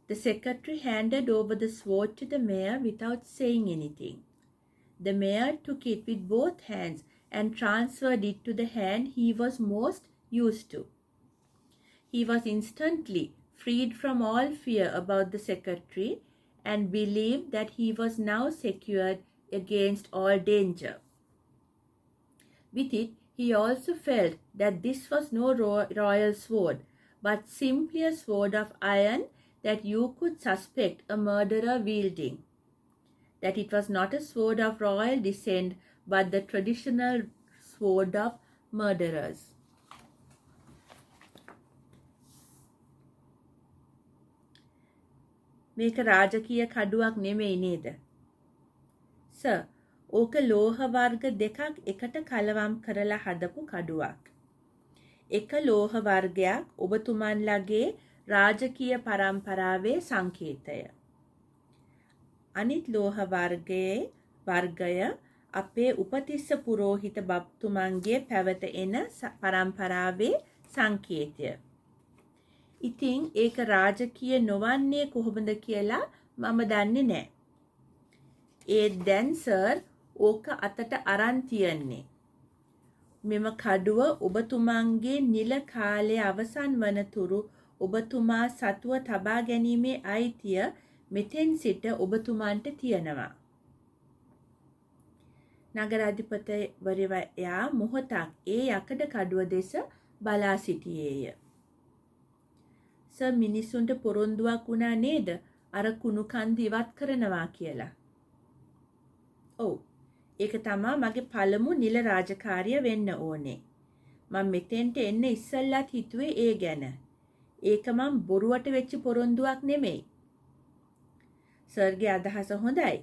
The secretary handed over the sword to the mayor without saying anything. The mayor took it with both hands and transferred it to the hand he was most used to. He was instantly freed from all fear about the secretary and believed that he was now secured against all danger. With it, he also felt that this was no royal sword, but simply a sword of iron that you could suspect a murderer wielding. That it was not a sword of royal descent, but the traditional sword of murderers. මේක රාජකීය කඩුවක් නෙමෙයි නේද? Sir, ඕක ලෝහ වර්ග දෙකක් එකට කලවම් කරලා හදපු කඩුවක්. එක ලෝහ වර්ගයක් ඔබතුමන්ලගේ රාජකීය පරම්පරාවේ සංකේතය. අනිත් ලෝහ වර්ගය අපේ උපතිස්ස පුරෝහිත බබ්තුමන්ගේ පැවත එන පරම්පරාවේ සංකේතය. ඉතින් ඒක රාජකීය නොවන්නේ කොහොමද කියලා මම දන්නේ නැහැ. ඒත් දැන් සර් ඕක අතට අරන් තියන්නේ. මෙම කඩුව ඔබතුමන්ගේ නිල කාලය අවසන් වනතුරු ඔබතුමා සතුව තබා ගැනීමේ අයිතිය මෙතෙන් සිට ඔබතුමන්ට තියෙනවා. නගරාධිපතිවරයා මොහොතක් ඒ යකඩ කඩුව දෙස බලා සිටියේය. සර් මිනිසුන්ට පොරොන්දුවක් වුණා නේද අර කුණු කන්ද ඉවත් කරනවා කියලා? ඔව්. ඒක තමා මගේ පළමු නිල රාජකාරිය වෙන්න ඕනේ. මම මෙතෙන්ට එන්න ඉස්සෙල්ලත් හිතුවේ ඒ ගැන. ඒක මම බොරුවට වෙච්ච පොරොන්දුවක් නෙමෙයි. සර්ගේ අදහස හොඳයි.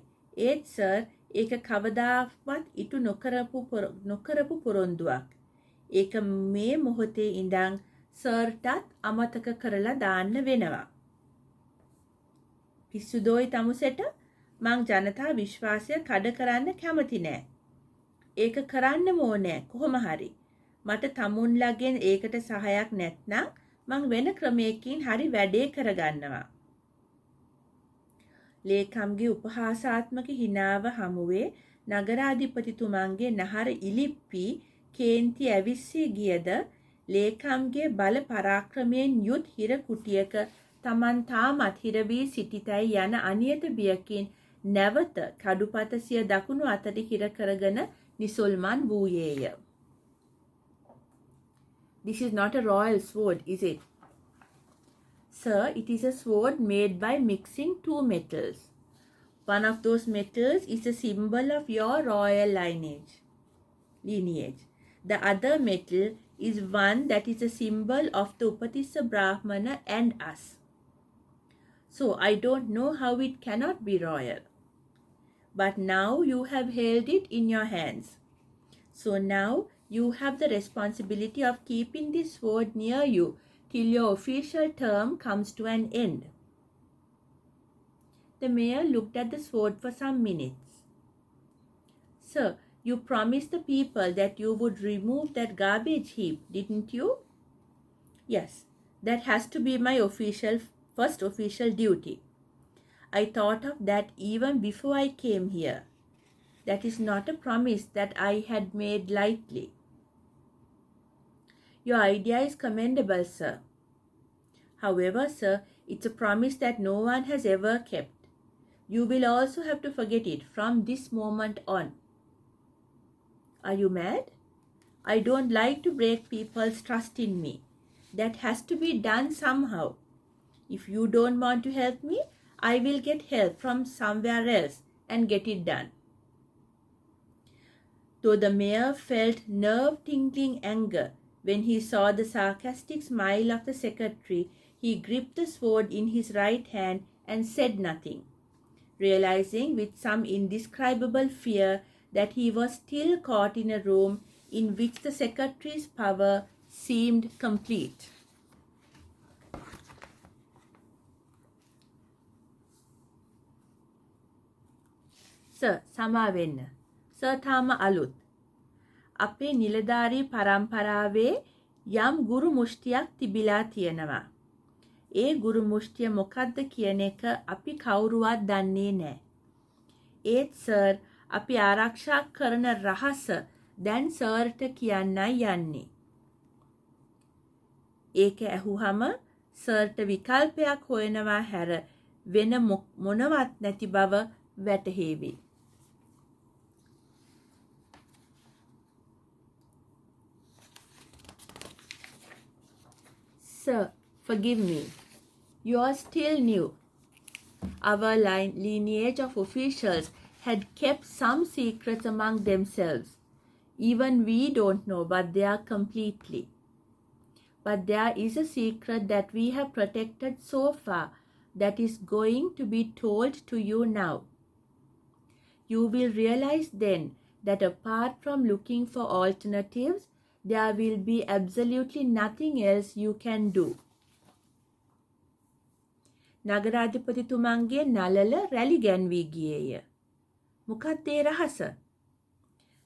ඒත් සර් ඒක කවදාවත් ඉටු නොකරපු පොරොන්දුවක්. ඒක මේ මොහොතේ ඉඳන් සර්ටත් අමතක කරලා දාන්න වෙනවා. පිස්සුදෝයි තමුසෙට මං ජනතා විශ්වාසය කඩ කරන්න කැමති නෑ. ඒක කරන්නම ඕනෑ කොහොම හරි. මට තමුන්ලගෙන් ඒකට සහයක් නැත්නම් මං වෙන ක්‍රමයකින් හරි වැඩේ කරගන්නවා. ලේකම්ගේ උපහාසාත්මක හිනාව හමුවේ නගරාධිපතිතුමන්ගේ නහර ඉලිප්පි කේන්ති ඇවිස්සී ගියද ලේකම්ගේ බල පරාක්‍රමයෙන් යුත් හිර කුටියක තමන් තාමත් හිරවී සිටිතැයි යන අනියත බියකින් නැවත කඩුපත සිය දකුණු අතට හිර කරගෙන නිසල්මන් වූයේය. This is not a royal sword, is it? Sir, it is a sword made by mixing two metals. One of those metals is a symbol of your royal lineage. The other metal is one that is a symbol of the Upatissa Brahmana and us. So I don't know how it cannot be royal. But now you have held it in your hands. So now you have the responsibility of keeping this sword near you till your official term comes to an end. The mayor looked at the sword for some minutes. Sir, you promised the people that you would remove that garbage heap, didn't you? Yes, that has to be my first official duty. I thought of that even before I came here. That is not a promise that I had made lightly. Your idea is commendable, sir. However, sir, it's a promise that no one has ever kept. You will also have to forget it from this moment on. Are you mad? I don't like to break people's trust in me. That has to be done somehow. If you don't want to help me, I will get help from somewhere else and get it done. Though the mayor felt nerve-tingling anger when he saw the sarcastic smile of the secretary, he gripped the sword in his right hand and said nothing, realizing with some indescribable fear that he was still caught in a room in which the secretary's power seemed complete. Sir, සමා වෙන්න. Sir තාම අලුත්. අපේ නිලධාරී පරම්පරාවේ යම් ගුරු මුෂ්ටියක් තිබිලා තියෙනවා. ඒ ගුරු මුෂ්ටිය මොකක්ද කියන එක අපි කවුරුවත් දන්නේ නැහැ. ඒත් සර් අපි ආරක්ෂා කරන රහස දැන් සර්ට කියන්නයි යන්නේ. ඒක ඇහුවම සර්ට විකල්පයක් හොයනවා හැර වෙන මොනවත් නැති බව වැටහෙවි. Sir, forgive me. You are still new. Our lineage of officials had kept some secrets among themselves. Even we don't know what they are completely. But there is a secret that we have protected so far that is going to be told to you now. You will realize then that apart from looking for alternatives, there will be absolutely nothing else you can do. නගරාධිපතිතුමන්ගේ නළල රැලි ගැන්වී ගියේය. මොකක්ද ඒ රහස?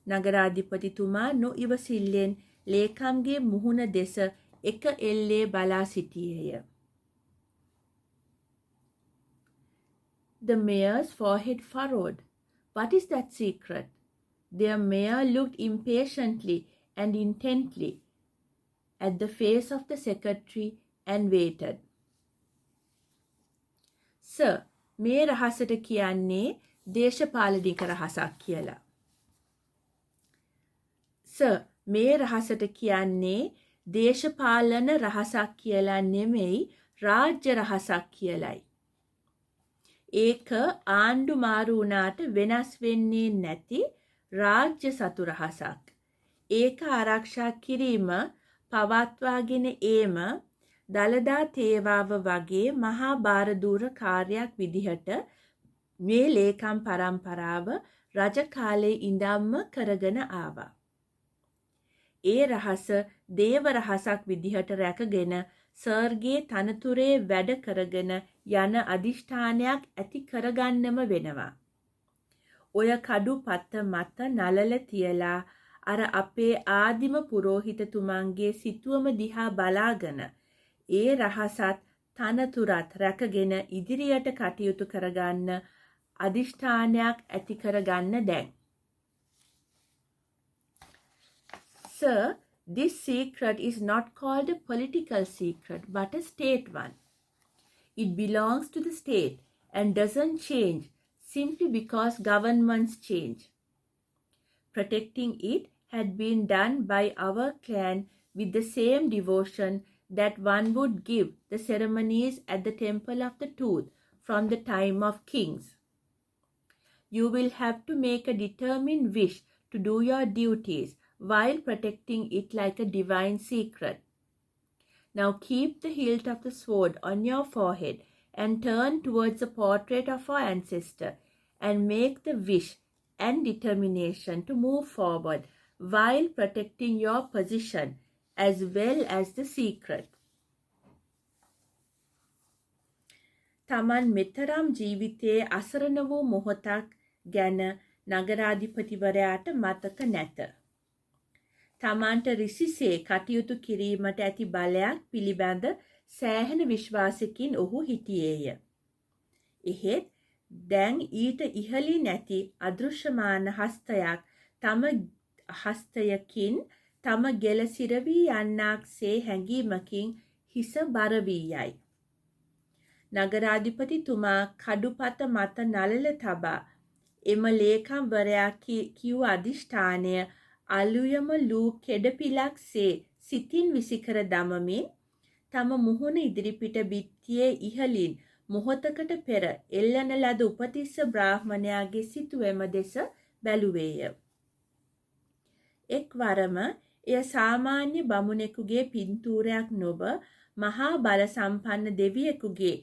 නගරාධිපතිතුමා නොඉවසිල්ලෙන් ලේකම්ගේ මුහුණ දෙස එක එල්ලේ බලා සිටියේය. The mayor's forehead furrowed. What is that secret? The mayor looked impatiently and intently at the face of the secretary and waited. Sir, මේ රහසට කියන්නේ දේශපාලනික රහසක් කියලා. Sir, මේ රහසට කියන්නේ දේශපාලන රහසක් කියලා නෙමෙයි රාජ්‍ය රහසක් කියලයි. ඒක ආණ්ඩු මාරු වුණාට වෙනස් වෙන්නේ නැති රාජ්‍ය සතු රහසක්. ඒක ආරක්ෂා කිරීම පවත්වාගෙන ඒම දළදා තේවාව වගේ මහා භාරදූර කාර්යයක් විදිහට මේ ලේකම් පරම්පරාව රජ කාලේ ඉඳන්ම කරගෙන ආවා. ඒ රහස දේව රහසක් විදිහට රැකගෙන සර්ගේ තනතුරේ වැඩ කරගෙන යන අදිෂ්ඨානයක් ඇති කරගන්නම වෙනවා. ඔය කඩු පත මත නලල තියලා අර අපේ ආදිම පුරෝහිතතුමන්ගේ සිතුවම දිහා බලාගෙන ඒ රහසත් තනතුරත් රැකගෙන ඉදිරියට කටයුතු කරගන්න අදිෂ්ඨානයක් ඇති කරගන්න දැන්. Sir, this secret is not called a political secret but a state one. It belongs to the state and doesn't change simply because governments change. Protecting it had been done by our clan with the same devotion that one would give the ceremonies at the Temple of the Tooth from the time of kings. You will have to make a determined wish to do your duties while protecting it like a divine secret. Now keep the hilt of the sword on your forehead and turn towards the portrait of our ancestor and make the wish and determination to move forward while protecting your position as well as the secret. තමන් මෙතරම් ජීවිතයේ අසරණ වූ මොහොතක් ගැන නගරාධිපතිවරයාට මතක නැත. තමන්ට රිසිසේ කටයුතු කිරීමට ඇති බලයක් පිළිබඳ සෑහෙන විශ්වාසකින් ඔහු හිටියේය. එහෙත් දැන් ඊට ඉහළින් ඇති අදෘශ්‍යමාන හස්තයකින් තම ගෙල සිරවී යන්නාක්සේ හැඟීමකින් හිස බර වී යයි. නගරාධිපතිතුමා කඩුපත මත නළල තබා එම ලේකම්වරයා කිව් අධිෂ්ඨානය අලුයම ලූ කෙඩපිලක්සේ සිතින් විසිකර දමමින් තම මුහුණ ඉදිරිපිට බිත්තියේ ඉහළින් මොහොතකට පෙර එල්ලන ලද උපතිස්ස බ්‍රාහ්මණයාගේ සිතුවම දෙස බැලුවේය. එක්වරම එය සාමාන්‍ය බමුණෙකුගේ පින්තූරයක් නොව මහා බල සම්පන්න දෙවියෙකුගේ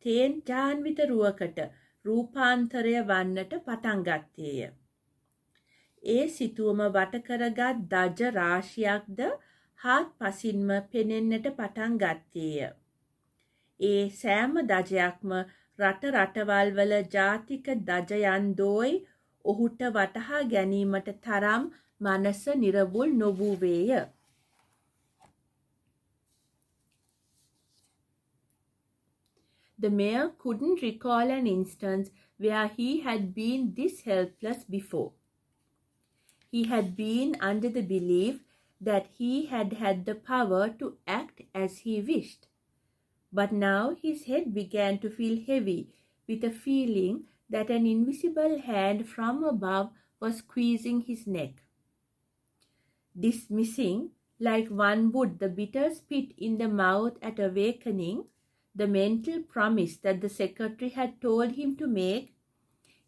තේජාන්විත රුවකට රූපාන්තරය වන්නට පටන් ගත්තේය. ඒ සිතුවම වට කරගත් දජ රාශියක්ද හාත්පසින්ම පෙනෙන්නට පටන් ගත්තේය. ඒ සෑම දජයක්ම රටවල් වල ජාතික දජයන්දෝයි ඔහුට වටහා ගැනීමට තරම් මනස නිරවුල් නොවූවේය. The mayor couldn't recall an instance where he had been this helpless before. He had been under the belief that he had had the power to act as he wished. But now his head began to feel heavy with a feeling that an invisible hand from above was squeezing his neck. Dismissing, like one would the bitter spit in the mouth at awakening, the mental promise that the secretary had told him to make,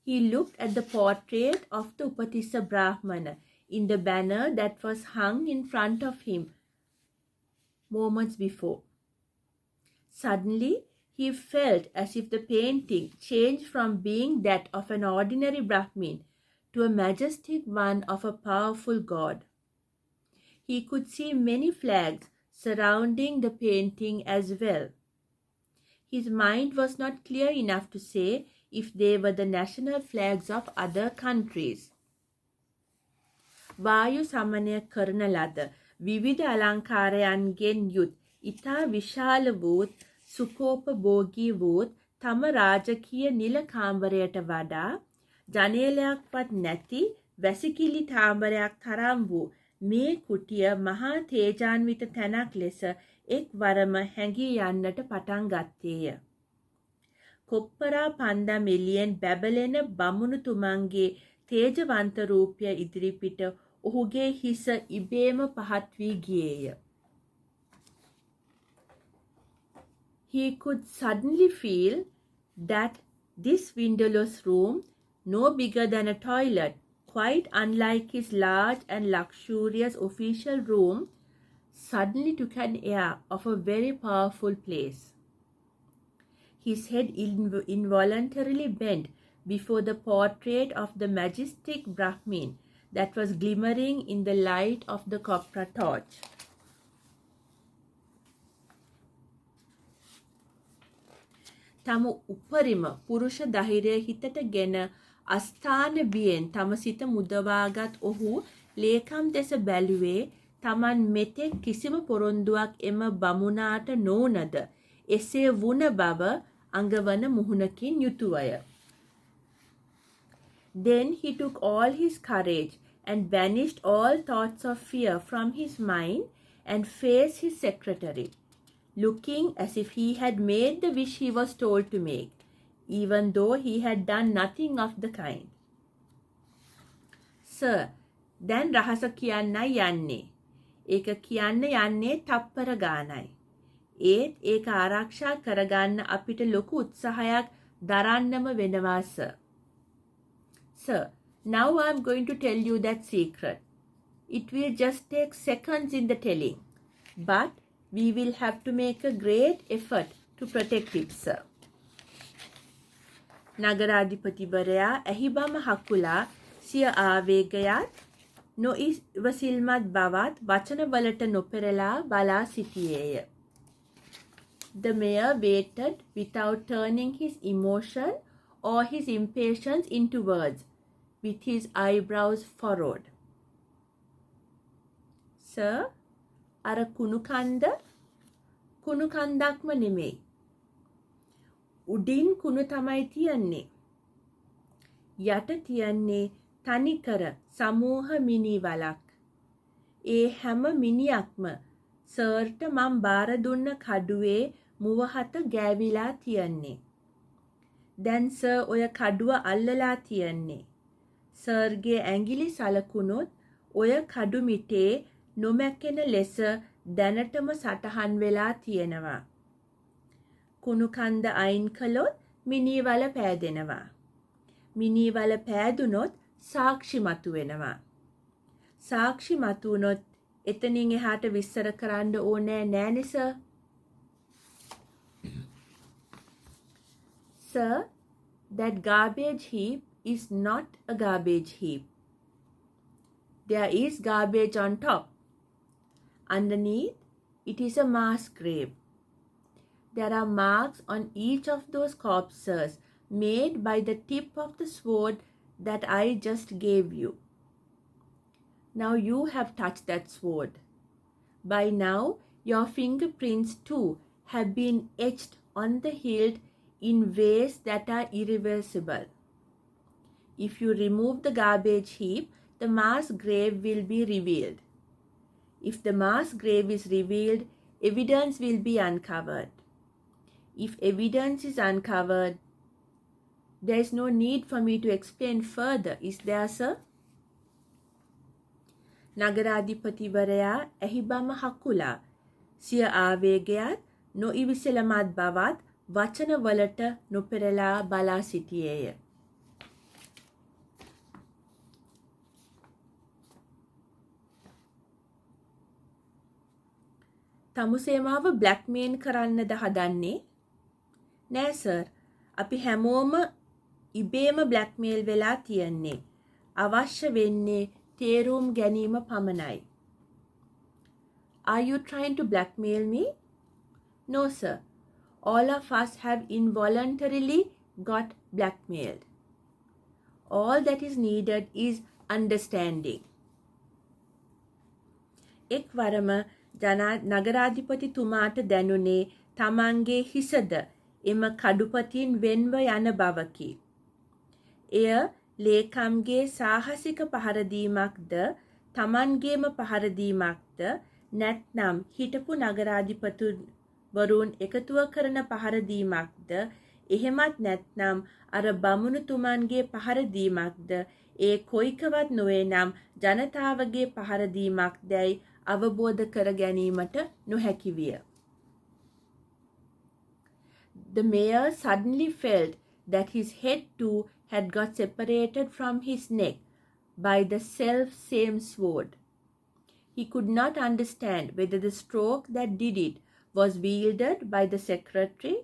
he looked at the portrait of the Upatissa Brahmana in the banner that was hung in front of him moments before. Suddenly, he felt as if the painting changed from being that of an ordinary Brahmin to a majestic one of a powerful god. He could see many flags surrounding the painting as well. His mind was not clear enough to say if they were the national flags of other countries. වායු සමනය කරන ලද විවිධ අලංකාරයන්ගෙන් යුත් ඉතා විශාල වූත් සුකෝපභෝගී වූත් තම රාජකීය නිල කාමරයට වඩා ජනේලයක්වත් නැති වැසිකිලි තාඹරයක් තරම් වූ මේ කුටිය මහා තේජාන්විත තැනක් ලෙස එක්වරම හැඟී යන්නට පටන් ගත්තේය. කොප්පරා පන්දම් එළියෙන් බැබලෙන බමුණුතුමන්ගේ තේජවන්ත රූපය ඉදිරිපිට ඔහුගේ හිස ඉබේම පහත් වී ගියේය. He could suddenly feel that This windowless room, no bigger than a toilet, quite unlike his large and luxurious official room, suddenly took an air of a very powerful place. His head involuntarily bent before the portrait of the majestic Brahmin that was glimmering in the light of the copra torch. තම උපරිම පුරුෂ ධෛර්යය හිතට ගෙන අස්ථාන බියෙන් තම සිත මුදවාගත් ඔහු ලේකම් දෙස බැලුවේ තමන් මෙතෙක් කිසිම පොරොන්දුවක් එම බමුණාට නොවුනද එසේ වුණ බව අඟවන මුහුණකින් යුතුවය. Then he took all his courage and banished all thoughts of fear from his mind and faced his secretary, looking as if he had made the wish he was told to make, even though he had done nothing of the kind. Sir, දැන් රහස කියන්නයි යන්නේ. ඒක කියන්න යන්නේ තප්පර ගානයි. ඒත් ඒක ආරක්ෂා කරගන්න අපිට ලොකු උත්සාහයක් දරන්නම වෙනවා, sir. Sir, now I am going to tell you that secret. It will just take seconds in the telling, but we will have to make a great effort to protect it, sir. නගරාධිපතිවරයා ඇහිබම හකුලා සිය ආවේගයත් නොඉවසිල්මත් බවත් වචනවලට නොපෙරලා බලා සිටියේය. The mayor waited without turning his emotion or his impatience into words, with his eyebrows furrowed. Sir, අර කුණු කන්දක්ම නෙමෙයි. උඩින් කුණු තමයි තියන්නේ. යට තියන්නේ තනිකර සමූහ මිනි වලක්. ඒ හැම මිනියක්ම සර්ට මම බාර දුන්න කඩුවේ මුවහත ගෑවිලා තියන්නේ. දැන් සර් ඔය කඩුව අල්ලලා තියන්නේ. සර්ගේ ඇඟිලි සලකුණොත් ඔය කඩු මිටේ නොමැකෙන ලෙස දැනටම සටහන් වෙලා තියෙනවා. කුණු කන්ද අයින් කළොත් මිනිවල පෑදෙනවා. මිනිවල පෑදුනොත් සාක්ෂි මතුවෙනවා. සාක්ෂි මතුවුනොත් එතනින් එහාට විස්තර කරන්න ඕනේ නෑනේ sir. Sir, that garbage heap is not a garbage heap. There is garbage on top. Underneath, it is a mass grave. There are marks on each of those corpses made by the tip of the sword that I just gave you. Now you have touched that sword. By now, your fingerprints too have been etched on the hilt in ways that are irreversible. If you remove the garbage heap, the mass grave will be revealed. If the mass grave is revealed, evidence will be uncovered. If evidence is uncovered, there is no need for me to explain further, is there, sir? නගරාධිපතිවරයා ඇහිබම හකුලා සිය ආවේගයත් නොඉවසිලමත් බවත් වචනවලට නොපෙරලා බලා සිටියේය. තමුසේමාව බ්ලැක්මේන් කරන්නද හදන්නේ? නෑ sir, අපි හැමෝම ඉබේම බ්ලැක්මේල් වෙලා තියන්නේ. අවශ්‍ය වෙන්නේ තේරුම් ගැනීම පමණයි. Are you trying to blackmail me? No, sir. All of us have involuntarily got blackmailed. All that is needed is understanding. එක්වරම නගරාධිපතිතුමාට දැනුනේ තමන්ගේ හිසද එම කඩුපතින් වෙන්ව යන බවකි. එය ලේකම්ගේ සාහසික පහරදීමක්ද තමන්ගේම පහරදීමක්ද නැත්නම් හිටපු නගරාධිපතිවරුන් එකතුව කරන පහරදීමක්ද එහෙමත් නැත්නම් අර බමුණුතුමන්ගේ පහරදීමක්ද ඒ කොයිකවත් නොවේ නම් ජනතාවගේ පහරදීමක්දැයි අවබෝධ කර ගැනීමට නොහැකි විය. The mayor suddenly felt that his head too had got separated from his neck by the self-same sword. He could not understand whether the stroke that did it was wielded by the secretary,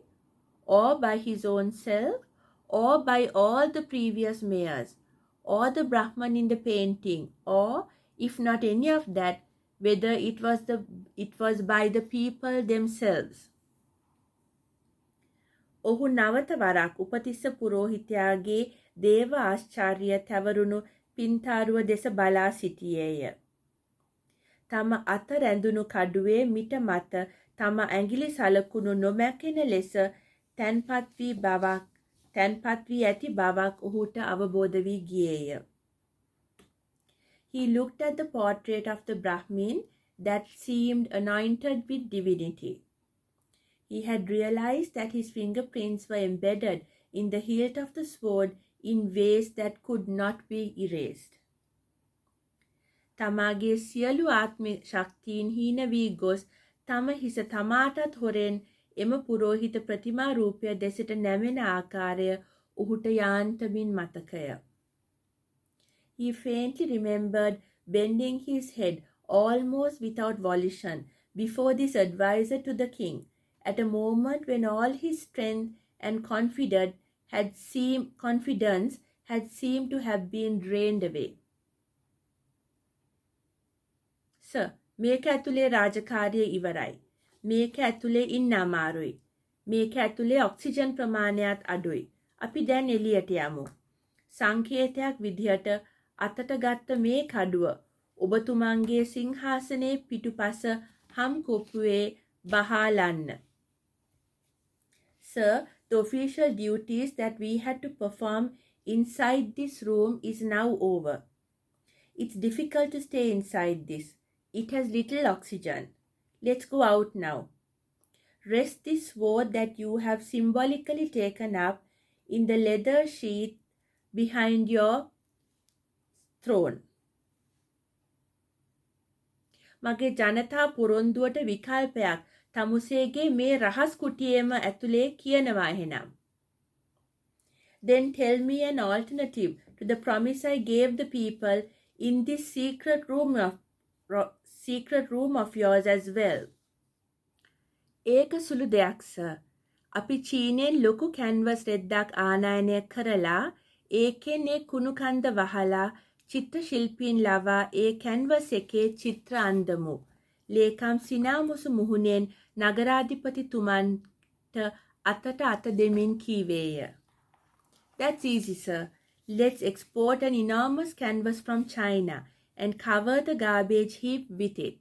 or by his own self, or by all the previous mayors, or the Brahman in the painting, or, if not any of that, whether it was by the people themselves. ඔහු නවත වරක් උපතිස්ස පුරෝහිතයාගේ දේව ආශ්චර්ය තැවරුණු පින්තාරුව දෙස බලා සිටියේය. තම අත රැඳුණු කඩුවේ මිට මත තම ඇඟිලි සලකුණු නොමැකෙන ලෙස තැන්පත් වී ඇති බවක් ඔහුට අවබෝධ වී ගියේය. He looked at the portrait of the Brahmin that seemed anointed with divinity. He had realized that his fingerprints were embedded in the hilt of the sword in ways that could not be erased. තමාගේ සියලු ආත්ම ශක්තියින් හීන වී ගොස් තම හිස තමාටත් හොරෙන් එම පුරෝහිත ප්‍රතිමා රූපය දෙසට නැමෙන ආකාරය ඔහුට යාන්තමින් මතකය. He faintly remembered bending his head almost without volition before this advisor to the king, at a moment when all his strength and confidence had seemed to have been drained away. Sir, මේක ඇතුලේ රාජකාරිය ඉවරයි. මේක ඇතුලේ ඉන්න අමාරුයි. මේක ඇතුලේ ඔක්සිජන් ප්‍රමාණයත් අඩුයි. අපි දැන් එළියට යමු. සංකේතයක් විදිහට අතට ගත්ත මේ කඩුව ඔබතුමන්ගේ සිංහාසනයේ පිටුපස හම් කොපුවේ බහාලන්න. Sir, the official duties that we had to perform inside this room is now over. It's difficult to stay inside this. It has little oxygen. Let's go out now. Rest this sword that you have symbolically taken up in the leather sheath behind your throne. මගේ ජනතා පොරොන්දුවට විකල්පයක් තමුසේගේ මේ රහස් කුටියේම ඇතුලේ කියනවා එහෙනම්. Then tell me an alternative to the promise I gave the people in this secret room of yours as well. ඒක සුළු දෙයක් සර්. අපි චීනෙන් ලොකු කැන්වස් රෙද්දක් ආනයනය කරලා ඒකෙන් ඒ කුණු කන්ද වහලා චිත්‍ර ශිල්පීන් ලවා ඒ කැන්වස් එකේ චිත්‍ර අන්දමු. ලේකම් සිනාමුසු මුහුණෙන් නගරාධිපතිතුමන්ට අතට අත දෙමින් කීවේය. That's easy, sir. Let's export an enormous canvas from China and cover the garbage heap with it.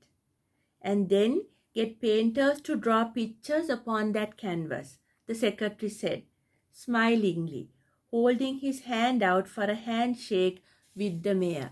And then get painters to draw pictures upon that canvas, the secretary said, smilingly, holding his hand out for a handshake with the mayor.